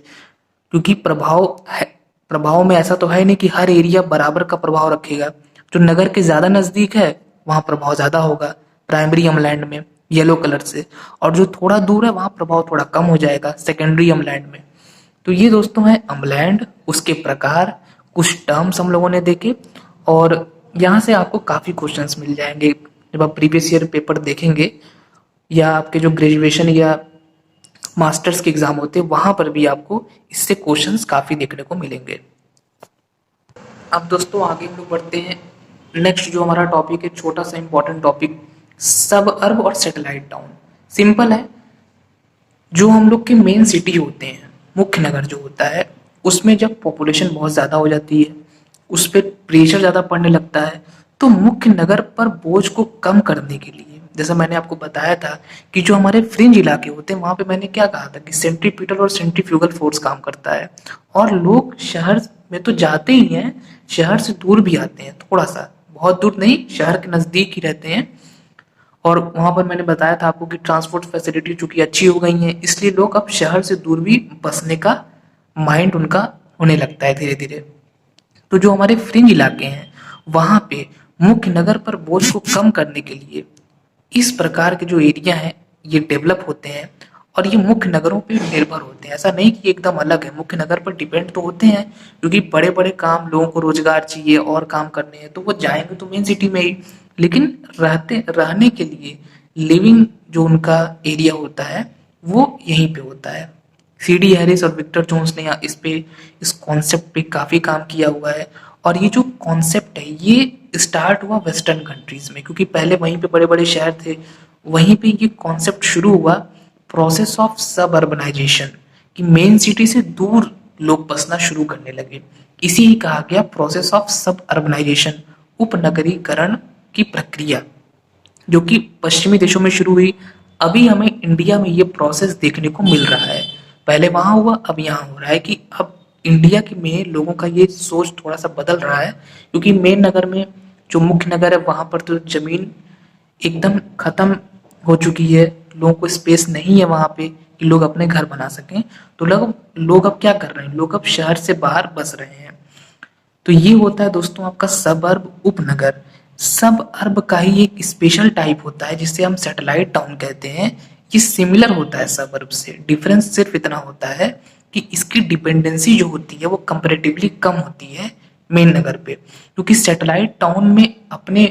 क्योंकि प्रभाव में ऐसा तो है नहीं कि हर एरिया बराबर का प्रभाव रखेगा। जो नगर के ज्यादा नजदीक है वहां प्रभाव ज्यादा होगा प्राइमरी अमलैंड में, येलो कलर से। और जो थोड़ा दूर है वहां प्रभाव थोड़ा कम हो जाएगा सेकेंडरी अमलैंड में। तो ये दोस्तों है अमलैंड, उसके प्रकार, कुछ टर्म्स हम लोगों ने देखे। और यहाँ से आपको काफी क्वेश्चंस मिल जाएंगे जब आप प्रीवियस ईयर पेपर देखेंगे, या आपके जो ग्रेजुएशन या मास्टर्स के एग्जाम होते हैं वहां पर भी आपको इससे क्वेश्चंस काफी देखने को मिलेंगे। अब दोस्तों आगे हम लोग बढ़ते हैं। नेक्स्ट जो हमारा टॉपिक है, छोटा सा इंपॉर्टेंट टॉपिक, सब अर्ब और सैटेलाइट टाउन। सिंपल है, जो हम लोग के मेन सिटी होते हैं, मुख्य नगर जो होता है, उसमें जब पॉपुलेशन बहुत ज़्यादा हो जाती है, उस पर प्रेशर ज़्यादा पड़ने लगता है। तो मुख्य नगर पर बोझ को कम करने के लिए, जैसा मैंने आपको बताया था कि जो हमारे फ्रिंज इलाके होते हैं वहाँ पे मैंने क्या कहा था कि सेंट्रीपिटल और सेंट्रीफ्यूगल फोर्स काम करता है। और लोग शहर में तो जाते ही हैं, शहर से दूर भी आते हैं, थोड़ा सा, बहुत दूर नहीं, शहर के नज़दीक ही रहते हैं। और वहां पर मैंने बताया था आपको कि ट्रांसपोर्ट फैसिलिटी चूंकि अच्छी हो गई है, इसलिए लोग अब शहर से दूर भी बसने का माइंड उनका होने लगता है धीरे धीरे। तो जो हमारे फ्रिंज इलाके हैं वहां पे मुख्य नगर पर बोझ को कम करने के लिए इस प्रकार के जो एरिया हैं ये डेवलप होते हैं। और ये मुख्य नगरों पे निर्भर होते हैं, ऐसा नहीं कि एकदम अलग है, मुख्य नगर पर डिपेंड तो होते हैं, क्योंकि बड़े बड़े काम, लोगों को रोजगार चाहिए और काम करने हैं तो वो जाएंगे तो मेन सिटी में ही। लेकिन रहने के लिए लिविंग जो उनका एरिया होता है वो यहीं पे होता है। सीडी हैरिस और विक्टर जोन्स ने इस पे, इस कॉन्सेप्ट पे काफी काम किया हुआ है। और ये जो कॉन्सेप्ट है ये स्टार्ट हुआ वेस्टर्न कंट्रीज में, क्योंकि पहले वहीं पे बड़े बड़े शहर थे, वहीं पे ये कॉन्सेप्ट शुरू हुआ, प्रोसेस ऑफ सब अर्बनाइजेशन, कि मेन सिटी से दूर लोग बसना शुरू करने लगे। इसी ही कहा गया प्रोसेस ऑफ सब अर्बनाइजेशन, उपनगरीकरण की प्रक्रिया, जो कि पश्चिमी देशों में शुरू हुई। अभी हमें इंडिया में ये प्रोसेस देखने को मिल रहा है, पहले वहां हुआ अब यहाँ हो रहा है, कि अब इंडिया के में लोगों का ये सोच थोड़ा सा बदल रहा है। क्योंकि मेन नगर में, जो मुख्य नगर है वहां पर तो जमीन एकदम खत्म हो चुकी है, लोगों को स्पेस नहीं है वहां पे कि लोग अपने घर बना सकें। तो लोग लोग अब क्या कर रहे हैं, लोग अब शहर से बाहर बस रहे हैं। तो ये होता है दोस्तों आपका सबअर्ब, उपनगर। सब अर्ब का ही एक स्पेशल टाइप होता है जिसे हम सैटेलाइट टाउन कहते हैं। ये सिमिलर होता है सबअर्ब से, डिफरेंस सिर्फ इतना होता है कि इसकी डिपेंडेंसी जो होती है वो कंपैरेटिवली कम होती है मेन नगर पे। क्योंकि सैटेलाइट टाउन में अपने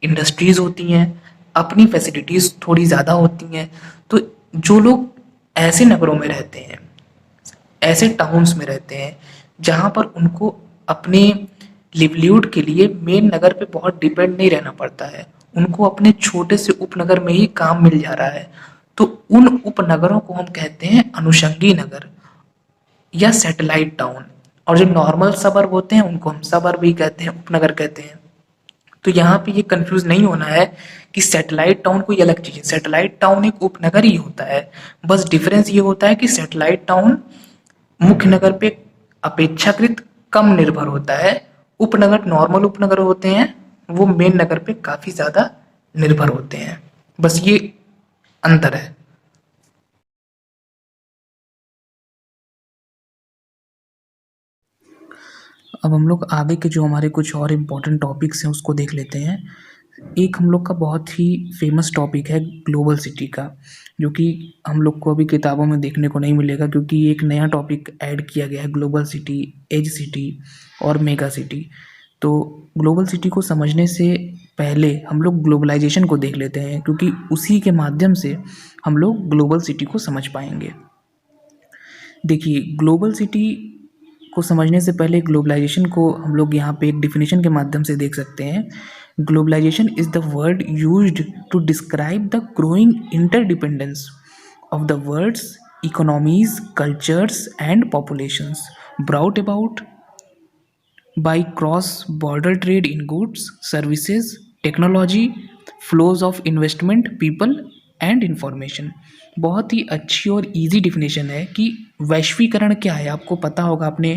इंडस्ट्रीज होती हैं, अपनी फैसिलिटीज थोड़ी ज्यादा होती हैं। तो जो लोग ऐसे नगरों में रहते हैं, ऐसे टाउन्स में रहते हैं जहां पर उनको अपने लिवलीहुड के लिए मेन नगर पे बहुत डिपेंड नहीं रहना पड़ता है, उनको अपने छोटे से उपनगर में ही काम मिल जा रहा है, तो उन उपनगरों को हम कहते हैं अनुषंगी नगर या सैटेलाइट टाउन। और जो नॉर्मल सबअर्ब होते हैं उनको हम सबअर्ब ही कहते हैं, उपनगर कहते हैं। तो यहाँ पे ये कंफ्यूज नहीं होना है कि सैटेलाइट टाउन कोई अलग चीज है, सैटेलाइट टाउन एक उपनगर ही होता है। बस डिफरेंस ये होता है कि सैटेलाइट टाउन मुख्य नगर पे अपेक्षाकृत कम निर्भर होता है, उपनगर, नॉर्मल उपनगर होते हैं वो मेन नगर पे काफी ज्यादा निर्भर होते हैं। बस ये अंतर है। अब हम लोग आगे के जो हमारे कुछ और इम्पोर्टेंट टॉपिक्स हैं उसको देख लेते हैं। एक हम लोग का बहुत ही फेमस टॉपिक है ग्लोबल सिटी का, जो कि हम लोग को अभी किताबों में देखने को नहीं मिलेगा, क्योंकि एक नया टॉपिक ऐड किया गया है, ग्लोबल सिटी, एज सिटी और मेगा सिटी। तो ग्लोबल सिटी को समझने से पहले हम लोग ग्लोबलाइजेशन को देख लेते हैं, क्योंकि उसी के माध्यम से हम लोग ग्लोबल सिटी को समझ पाएंगे। देखिए, ग्लोबल सिटी को समझने से पहले ग्लोबलाइजेशन को हम लोग यहाँ पे एक डिफिनेशन के माध्यम से देख सकते हैं। Globalization is the word used to describe the growing interdependence of the world's economies, cultures and populations brought about by cross-border trade in goods, services, technology, flows of investment, people and information। बहुत ही अच्छी और इजी डिफिनेशन है कि वैश्वीकरण क्या है। आपको पता होगा, आपने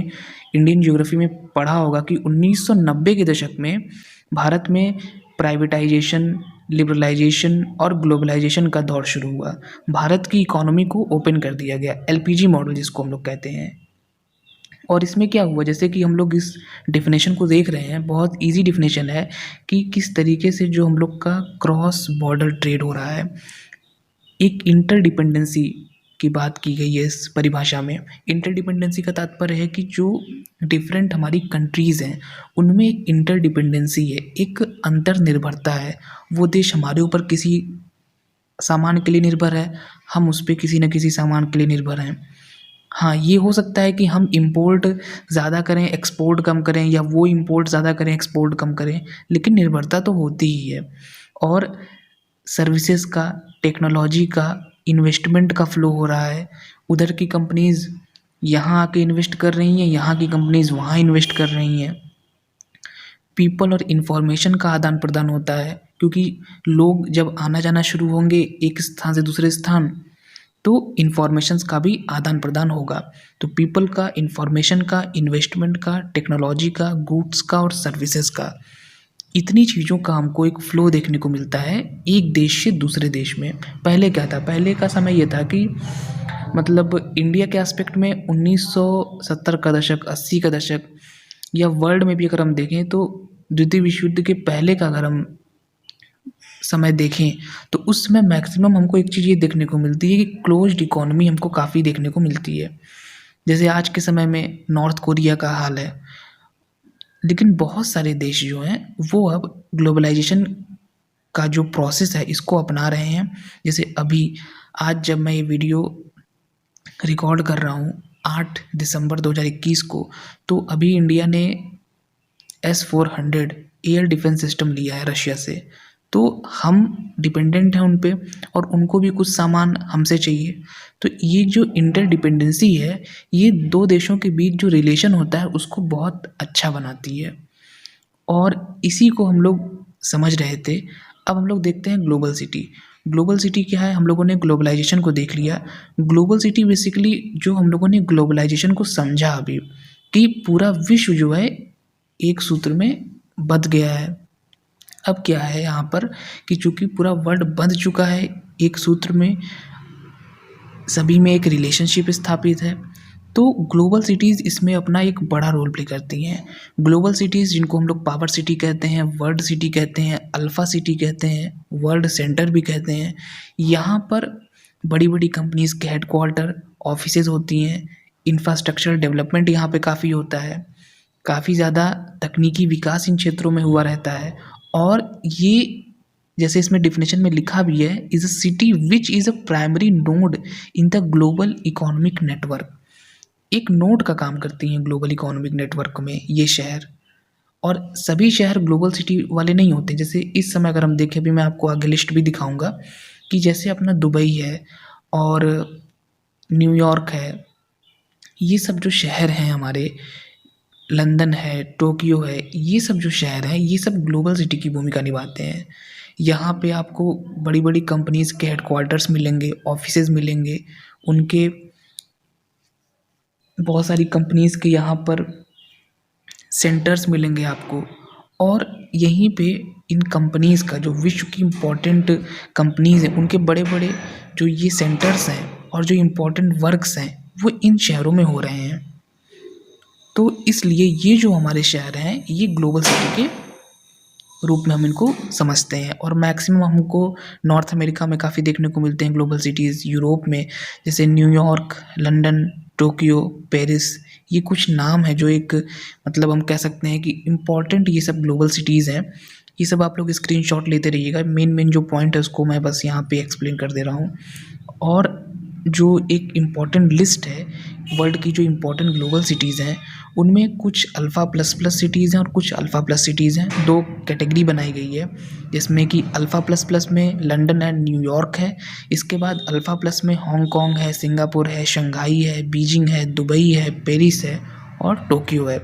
इंडियन ज्योग्राफी में पढ़ा होगा कि 1990 के दशक में भारत में प्राइवेटाइजेशन, लिबरलाइजेशन और ग्लोबलाइजेशन का दौर शुरू हुआ। भारत की इकोनॉमी को ओपन कर दिया गया, एलपीजी मॉडल जिसको हम लोग कहते हैं। और इसमें क्या हुआ, जैसे कि हम लोग इस डेफिनेशन को देख रहे हैं, बहुत इजी डेफिनेशन है कि किस तरीके से जो हम लोग का क्रॉस बॉर्डर ट्रेड हो रहा है। एक इंटरडिपेंडेंसी की बात की गई है इस परिभाषा में। इंटरडिपेंडेंसी का तात्पर्य है कि जो डिफरेंट हमारी कंट्रीज़ हैं उनमें एक इंटरडिपेंडेंसी है, एक अंतर्निर्भरता है। वो देश हमारे ऊपर किसी सामान के लिए निर्भर है, हम उस पर किसी न किसी सामान के लिए निर्भर हैं। हाँ, ये हो सकता है कि हम इंपोर्ट ज़्यादा करें, एक्सपोर्ट कम करें, या वो इंपोर्ट ज़्यादा करें, एक्सपोर्ट कम करें, लेकिन निर्भरता तो होती ही है। और सर्विसेज का, टेक्नोलॉजी का, इन्वेस्टमेंट का फ्लो हो रहा है। उधर की कंपनीज़ यहाँ आके इन्वेस्ट कर रही हैं, यहाँ की कंपनीज़ वहाँ इन्वेस्ट कर रही हैं। पीपल और इन्फॉर्मेशन का आदान प्रदान होता है, क्योंकि लोग जब आना जाना शुरू होंगे एक स्थान से दूसरे स्थान, तो इन्फॉर्मेशंस का भी आदान प्रदान होगा। तो पीपल का, इन्फॉर्मेशन का, इन्वेस्टमेंट का, टेक्नोलॉजी का, गुड्स का और सर्विसेज का, इतनी चीज़ों का हमको एक फ्लो देखने को मिलता है एक देश से दूसरे देश में। पहले क्या था, पहले का समय ये था कि मतलब इंडिया के एस्पेक्ट में 1970 का दशक, 80 का दशक, या वर्ल्ड में भी अगर हम देखें तो द्वितीय विश्व युद्ध के पहले का अगर हम समय देखें तो उस समय मैक्सिमम हमको एक चीज़ ये देखने को मिलती है कि क्लोज्ड इकोनॉमी हमको काफ़ी देखने को मिलती है। जैसे आज के समय में नॉर्थ कोरिया का हाल है। लेकिन बहुत सारे देश जो हैं वो अब ग्लोबलाइजेशन का जो प्रोसेस है इसको अपना रहे हैं। जैसे अभी आज जब मैं ये वीडियो रिकॉर्ड कर रहा हूँ 8 दिसंबर 2021 को, तो अभी इंडिया ने S-400 एयर डिफेंस सिस्टम लिया है रशिया से। तो हम डिपेंडेंट हैं उन पे, और उनको भी कुछ सामान हमसे चाहिए। तो ये जो इंटरडिपेंडेंसी है, ये दो देशों के बीच जो रिलेशन होता है उसको बहुत अच्छा बनाती है, और इसी को हम लोग समझ रहे थे। अब हम लोग देखते हैं ग्लोबल सिटी। ग्लोबल सिटी क्या है, हम लोगों ने ग्लोबलाइजेशन को देख लिया। ग्लोबल सिटी बेसिकली जो हम लोगों ने ग्लोबलाइजेशन को समझा अभी, कि पूरा विश्व जो है एक सूत्र में बंध गया है। अब क्या है यहाँ पर कि चूँकि पूरा वर्ल्ड बंध चुका है एक सूत्र में, सभी में एक रिलेशनशिप स्थापित है, तो ग्लोबल सिटीज़ इसमें अपना एक बड़ा रोल प्ले करती हैं। ग्लोबल सिटीज़ जिनको हम लोग पावर सिटी कहते हैं, वर्ल्ड सिटी कहते हैं, अल्फ़ा सिटी कहते हैं, वर्ल्ड सेंटर भी कहते हैं। यहाँ पर बड़ी बड़ी कंपनीज़ के हेडक्वार्टर, ऑफिसेज़ होती हैं। इंफ्रास्ट्रक्चर डेवलपमेंट यहाँ पे काफ़ी होता है, काफ़ी ज़्यादा तकनीकी विकास इन क्षेत्रों में हुआ रहता है। और ये जैसे इसमें डिफिनेशन में लिखा भी है, is a city which is a primary node in the global economic network. एक नोड का काम करती हैं ग्लोबल इकोनॉमिक नेटवर्क में ये शहर। और सभी शहर ग्लोबल सिटी वाले नहीं होते। जैसे इस समय अगर हम देखें, अभी मैं आपको आगे लिस्ट भी दिखाऊंगा, कि जैसे अपना दुबई है और न्यूयॉर्क है, ये सब जो शहर हैं हमारे, लंदन है, टोक्यो है, ये सब जो शहर हैं ये सब ग्लोबल सिटी की भूमिका निभाते हैं। यहाँ पे आपको बड़ी बड़ी कंपनीज़ के हेडक्वार्टर्स मिलेंगे, ऑफिसेज़ मिलेंगे, उनके बहुत सारी कंपनीज़ के यहाँ पर सेंटर्स मिलेंगे आपको। और यहीं पे इन कंपनीज़ का, जो विश्व की इम्पोर्टेंट कंपनीज़ हैं, उनके बड़े बड़े जो ये सेंटर्स हैं और जो इम्पोर्टेंट वर्क्स हैं वो इन शहरों में हो रहे हैं। तो इसलिए ये जो हमारे शहर हैं ये ग्लोबल सिटी के रूप में हम इनको समझते हैं। और मैक्सिमम हमको नॉर्थ अमेरिका में काफ़ी देखने को मिलते हैं ग्लोबल सिटीज़। यूरोप में जैसे न्यूयॉर्क, लंदन, टोक्यो, पेरिस, ये कुछ नाम है जो एक मतलब हम कह सकते हैं कि इम्पॉर्टेंट ये सब ग्लोबल सिटीज़ हैं। ये सब आप लोग स्क्रीनशॉट लेते रहिएगा, मेन मेन जो पॉइंट है उसको मैं बस यहाँ पे एक्सप्लेन कर दे रहा हूँ। और जो एक इम्पॉर्टेंट लिस्ट है वर्ल्ड की जो इम्पोर्टेंट ग्लोबल सिटीज़ हैं उनमें कुछ अल्फ़ा प्लस प्लस सिटीज़ हैं और कुछ अल्फ़ा प्लस सिटीज़ हैं। दो कैटेगरी बनाई गई है जिसमें कि अल्फ़ा प्लस प्लस में लंदन एंड न्यूयॉर्क है। इसके बाद अल्फ़ा प्लस में हांगकांग है, सिंगापुर है, शंघाई है, बीजिंग है, दुबई है, पेरिस है और टोक्यो है।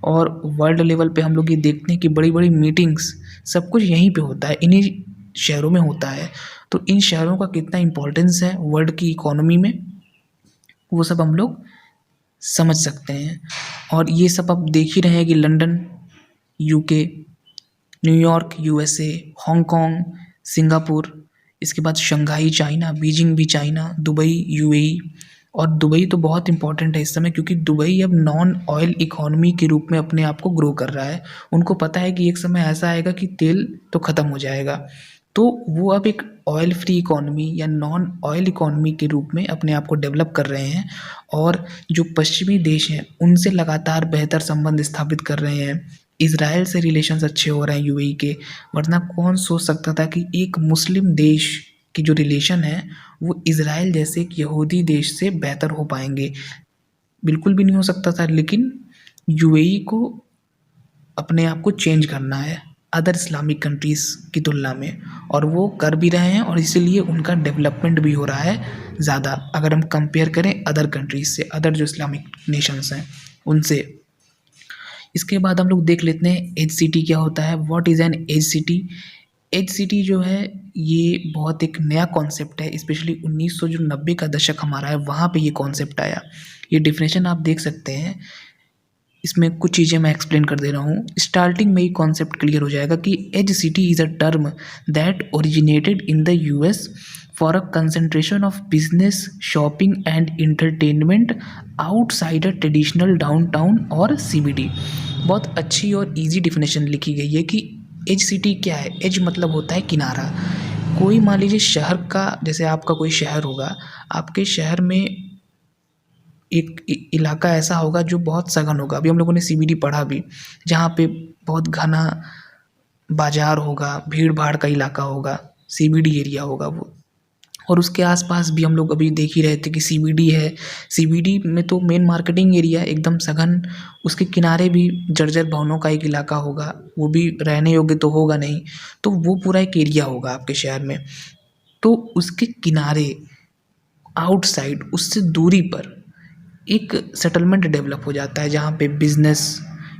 और वर्ल्ड लेवल पे हम लोग ये देखते हैं कि बड़ी बड़ी मीटिंग्स सब कुछ यहीं पे होता है, इन्हीं शहरों में होता है। तो इन शहरों का कितना इम्पोर्टेंस है वर्ल्ड की इकोनॉमी में वो सब हम लोग समझ सकते हैं। और ये सब आप देख ही रहे हैं कि London UK, New York USA, Hong Kong Singapore, इसके बाद शंघाई चाइना, बीजिंग भी चाइना, दुबई यूएई। और दुबई तो बहुत इंपॉर्टेंट है इस समय क्योंकि दुबई अब नॉन ऑयल इकोनॉमी के रूप में अपने आप को ग्रो कर रहा है। उनको पता है कि एक समय ऐसा आएगा कि तेल तो ख़त्म हो जाएगा, तो वो अब एक ऑयल फ्री इकोनॉमी या नॉन ऑयल इकोनॉमी के रूप में अपने आप को डेवलप कर रहे हैं। और जो पश्चिमी देश हैं उनसे लगातार बेहतर संबंध स्थापित कर रहे हैं। इजराइल से रिलेशंस अच्छे हो रहे हैं यूएई के, वरना कौन सोच सकता था कि एक मुस्लिम देश की जो रिलेशन है वो इजराइल जैसे एक यहूदी देश से बेहतर हो पाएंगे। बिल्कुल भी नहीं हो सकता था। लेकिन यूएई को अपने आप को चेंज करना है अदर इस्लामिक कंट्रीज़ की तुलना में, और वो कर भी रहे हैं और इसीलिए उनका डेवलपमेंट भी हो रहा है ज़्यादा अगर हम कंपेयर करें अदर कंट्रीज़ से, अदर जो इस्लामिक नेशंस हैं उनसे। इसके बाद हम लोग देख लेते हैं एज सिटी क्या होता है। What is an edge city? Edge city जो है ये बहुत एक नया कॉन्सेप्ट है, स्पेशली 1990 का दशक हमारा है वहाँ पे ये कॉन्सेप्ट आया। ये डिफिनेशन आप देख सकते हैं, इसमें कुछ चीज़ें मैं एक्सप्लेन कर दे रहा हूँ। स्टार्टिंग में ही कॉन्सेप्ट क्लियर हो जाएगा कि edge city is a term that originated in the US for a concentration of business, shopping and entertainment outside a traditional downtown और सीबीडी। बहुत अच्छी और इजी डिफिनेशन लिखी गई है कि एज सिटी क्या है। एज मतलब होता है किनारा। कोई मान लीजिए शहर का, जैसे आपका कोई शहर होगा, आपके शहर में एक इलाका ऐसा होगा जो बहुत सघन होगा। अभी हम लोगों ने सीबीडी पढ़ा भी, जहाँ पे बहुत घना बाजार होगा, भीड़ भाड़ का इलाका होगा, सीबीडी एरिया होगा वो। और उसके आसपास भी हम लोग अभी देख ही रहे थे कि सीबीडी है। सीबीडी में तो मेन मार्केटिंग एरिया एकदम सघन, उसके किनारे भी जर्जर भवनों का एक इलाका होगा, वो भी रहने योग्य तो होगा नहीं, तो वो पूरा एक एरिया होगा आपके शहर में। तो उसके किनारे आउटसाइड, उससे दूरी पर एक सेटलमेंट डेवलप हो जाता है जहाँ पे बिजनेस,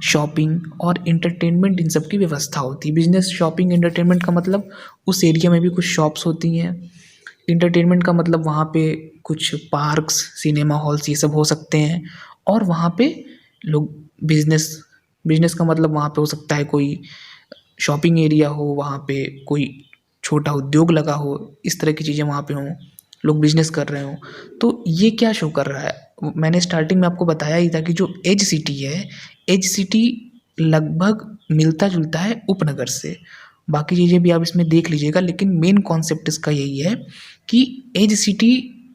शॉपिंग और इंटरटेनमेंट इन सब की व्यवस्था होती है। बिजनेस, शॉपिंग, एंटरटेनमेंट का मतलब उस एरिया में भी कुछ शॉप्स होती हैं। इंटरटेनमेंट का मतलब वहाँ पे कुछ पार्क्स, सिनेमा हॉल्स ये सब हो सकते हैं। और वहाँ पे लोग बिजनेस, बिजनेस का मतलब वहाँ पे हो सकता है कोई शॉपिंग एरिया हो, वहाँ पे कोई छोटा उद्योग लगा हो, इस तरह की चीज़ें वहाँ पे हों, लोग बिजनेस कर रहे हों। तो ये क्या शो कर रहा है, मैंने स्टार्टिंग में आपको बताया ही था कि जो एज सिटी है, एज सिटी लगभग मिलता जुलता है उपनगर से। बाकी चीज़ें भी आप इसमें देख लीजिएगा, लेकिन मेन कॉन्सेप्ट इसका यही है कि एज सिटी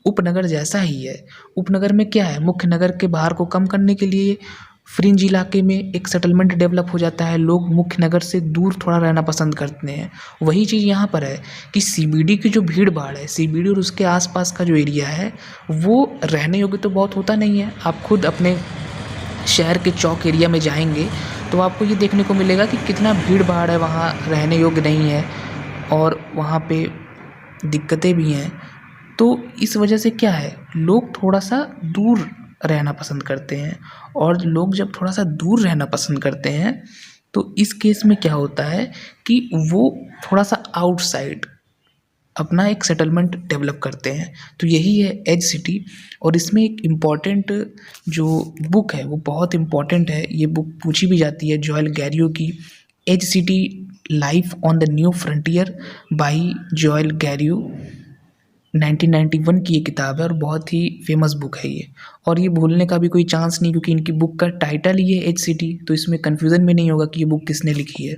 उपनगर जैसा ही है। उपनगर में क्या है, मुख्य नगर के बाहर को कम करने के लिए फ्रिंज इलाके में एक सेटलमेंट डेवलप हो जाता है, लोग मुख्य नगर से दूर थोड़ा रहना पसंद करते हैं। वही चीज़ यहाँ पर है कि सीबीडी की जो भीड़ भाड़ है, सीबीडी और उसके आसपास का जो एरिया है वो रहने योग्य तो बहुत होता नहीं है। आप खुद अपने शहर के चौक एरिया में जाएंगे तो आपको ये देखने को मिलेगा कि कितना भीड़ भाड़ है, वहाँ रहने योग्य नहीं है और वहाँ पे दिक्कतें भी हैं। तो इस वजह से क्या है, लोग थोड़ा सा दूर रहना पसंद करते हैं। और लोग जब थोड़ा सा दूर रहना पसंद करते हैं तो इस केस में क्या होता है कि वो थोड़ा सा आउटसाइड अपना एक सेटलमेंट डेवलप करते हैं। तो यही है एज सिटी। और इसमें एक इम्पॉर्टेंट जो बुक है वो बहुत इम्पॉर्टेंट है, ये बुक पूछी भी जाती है, जोएल गैरियो की, edge city life on the new frontier by Joel Garreau. 1991 की ये किताब है और बहुत ही फेमस बुक है ये, और ये भूलने का भी कोई चांस नहीं क्योंकि इनकी बुक का टाइटल ही है एज सिटी, तो इसमें कन्फ्यूज़न भी नहीं होगा कि ये बुक किसने लिखी है।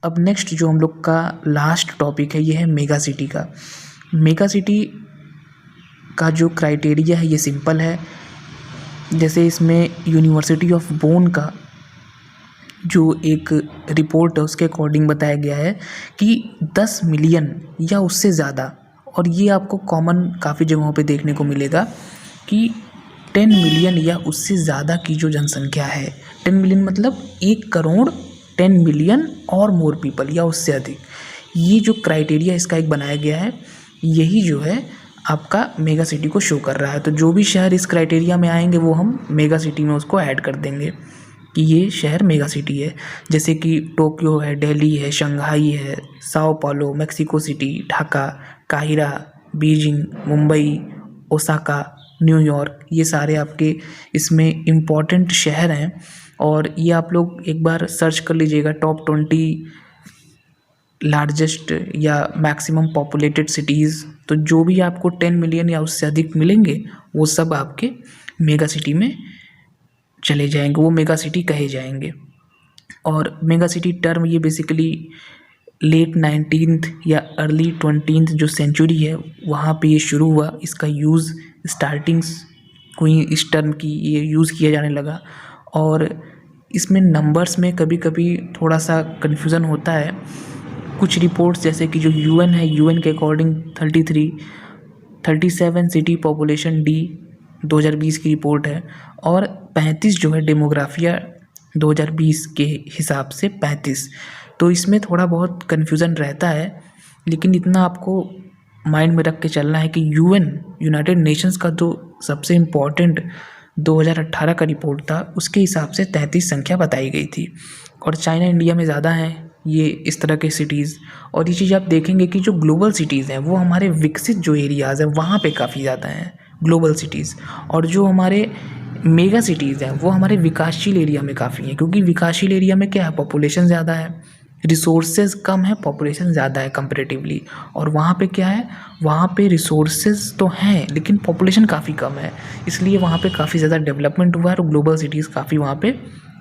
अब नेक्स्ट जो हम लोग का लास्ट टॉपिक है ये है मेगा सिटी का। मेगा सिटी का जो क्राइटेरिया है ये सिंपल है। जैसे इसमें यूनिवर्सिटी ऑफ बोन का जो एक रिपोर्ट है उसके अकॉर्डिंग बताया गया है कि 10 मिलियन या उससे ज़्यादा, और ये आपको कॉमन काफ़ी जगहों पे देखने को मिलेगा कि 10 मिलियन या उससे ज़्यादा की जो जनसंख्या है, 10 मिलियन मतलब 1 करोड़ 10 मिलियन और मोर पीपल या उससे अधिक, ये जो क्राइटेरिया इसका एक बनाया गया है, यही जो है आपका मेगा सिटी को शो कर रहा है। तो जो भी शहर इस क्राइटेरिया में आएंगे वो हम मेगा सिटी में उसको ऐड कर देंगे कि ये शहर मेगा सिटी है। जैसे कि टोक्यो है, दिल्ली है, शंघाई है, साओ पालो, Mexico city, Dhaka, Cairo, Beijing, Mumbai, Osaka, New York, ये सारे आपके इसमें इम्पॉर्टेंट शहर हैं। और ये आप लोग एक बार सर्च कर लीजिएगा टॉप 20 लार्जेस्ट या मैक्सिमम पॉपुलेटेड सिटीज़, तो जो भी आपको 10 मिलियन या उससे अधिक मिलेंगे वो सब आपके मेगा सिटी में चले जाएंगे, वो मेगा सिटी कहे जाएंगे। और मेगा सिटी टर्म ये बेसिकली लेट 19th या अर्ली 20th जो सेंचुरी है वहाँ पे ये शुरू हुआ। इसका यूज़ स्टार्टिंग्स कोई इस टर्म की ये यूज़ किया जाने लगा। और इसमें नंबर्स में कभी कभी थोड़ा सा कन्फ्यूज़न होता है। कुछ रिपोर्ट्स जैसे कि जो यूएन है, यूएन के अकॉर्डिंग 37 सिटी पॉपुलेशन डी 2020 की रिपोर्ट है, और 35 जो है डेमोग्राफिया 2020 के हिसाब से 35। तो इसमें थोड़ा बहुत कन्फ्यूज़न रहता है, लेकिन इतना आपको माइंड में रख के चलना है कि यूएन यूनाइटेड नेशंस का जो सबसे इम्पॉर्टेंट 2018 का रिपोर्ट था उसके हिसाब से 33 संख्या बताई गई थी। और चाइना इंडिया में ज़्यादा हैं ये इस तरह के सिटीज़। और ये चीज़ आप देखेंगे कि जो ग्लोबल सिटीज़ हैं वो हमारे विकसित जो एरियाज़ हैं वहाँ पे काफ़ी ज़्यादा हैं ग्लोबल सिटीज़, और जो हमारे मेगा सिटीज़ हैं वो हमारे विकासशील एरिया में काफ़ी हैं। क्योंकि विकासशील एरिया में क्या है, पॉपुलेशन ज़्यादा है, रिसोर्सेज कम है, पॉपुलेशन ज़्यादा है कंपैरेटिवली। और वहाँ पे क्या है, वहाँ पे रिसोर्सेज तो हैं लेकिन पॉपुलेशन काफ़ी कम है, इसलिए वहाँ पे काफ़ी ज़्यादा डेवलपमेंट हुआ है और ग्लोबल सिटीज़ काफ़ी वहाँ पे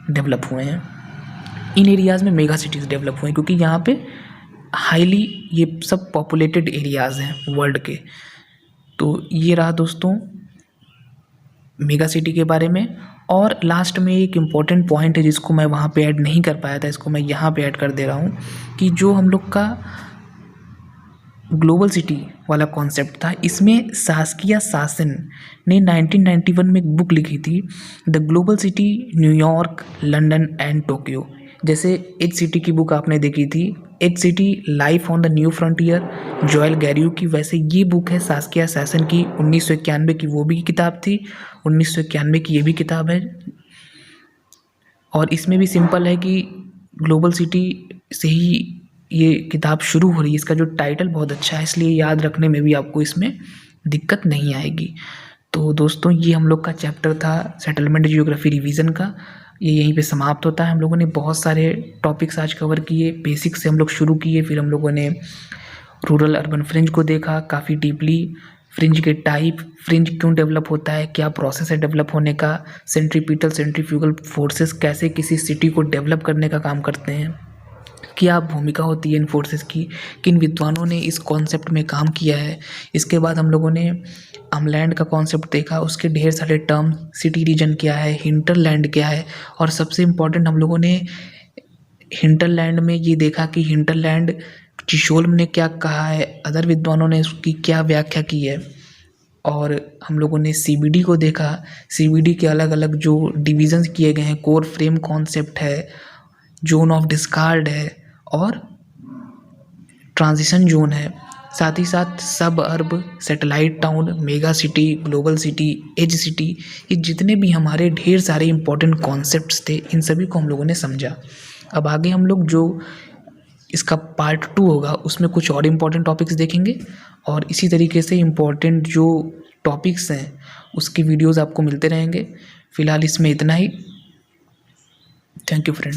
डेवलप हुए हैं। इन एरियाज़ में मेगा सिटीज़ डेवलप हुए हैं क्योंकि यहाँ पे हाईली ये सब पॉपुलेटेड एरियाज़ हैं वर्ल्ड के। तो ये रहा दोस्तों मेगा सिटी के बारे में। और लास्ट में एक इम्पॉर्टेंट पॉइंट है जिसको मैं वहाँ पे ऐड नहीं कर पाया था, इसको मैं यहाँ पे ऐड कर दे रहा हूँ कि जो हम लोग का ग्लोबल सिटी वाला कॉन्सेप्ट था, इसमें सास्किया सासन ने 1991 में एक बुक लिखी थी, the global city, New York, London and Tokyo. जैसे एज सिटी की बुक आपने देखी थी, edge city life on the new frontier, Joel Garreau की, वैसे ये बुक है सास्किया सासन की 1991 की, वो भी किताब थी, 1991 की ये भी किताब है। और इसमें भी सिंपल है कि ग्लोबल सिटी से ही ये किताब शुरू हो रही है। इसका जो टाइटल बहुत अच्छा है इसलिए याद रखने में भी आपको इसमें दिक्कत नहीं आएगी। तो दोस्तों ये हम लोग का चैप्टर था सेटलमेंट जियोग्राफी रिवीजन का, ये यहीं पे समाप्त होता है। हम लोगों ने बहुत सारे टॉपिक्स आज कवर किए, बेसिक से हम लोग शुरू किए, फिर हम लोगों ने रूरल अर्बन फ्रिंज को देखा काफ़ी डीपली, फ्रिंज के टाइप, फ्रिंज क्यों डेवलप होता है, क्या प्रोसेस है डेवलप होने का, सेंट्रीपिटल सेंट्रीफ्यूगल फोर्सेस कैसे किसी सिटी को डेवलप करने का काम करते हैं, क्या भूमिका होती है इन फोर्सेस की, किन विद्वानों ने इस कॉन्सेप्ट में काम किया है। इसके बाद हम लोगों ने अमलैंड का कॉन्सेप्ट देखा, उसके ढेर सारे टर्म, सिटी रीजन क्या है, हिंटरलैंड क्या है, और सबसे इम्पॉर्टेंट हम लोगों ने हिंटरलैंड में ये देखा कि हिंटरलैंड चिशोल्म ने क्या कहा है, अदर विद्वानों ने उसकी क्या व्याख्या की है। और हम लोगों ने सीबीडी को देखा, सीबीडी के अलग अलग जो डिविजन्स किए गए हैं, कोर फ्रेम कॉन्सेप्ट है, जोन ऑफ डिस्कार्ड है और ट्रांजिशन जोन है। साथ ही साथ suburb, satellite town, mega city, global city, edge city, ये जितने भी हमारे ढेर सारे इंपॉर्टेंट कॉन्सेप्ट्स थे इन सभी को हम लोगों ने समझा। अब आगे हम लोग जो इसका पार्ट 2 होगा उसमें कुछ और इम्पॉर्टेंट टॉपिक्स देखेंगे, और इसी तरीके से इम्पॉर्टेंट जो टॉपिक्स हैं उसके वीडियोज़ आपको मिलते रहेंगे। फ़िलहाल इसमें इतना ही। Thank you friend.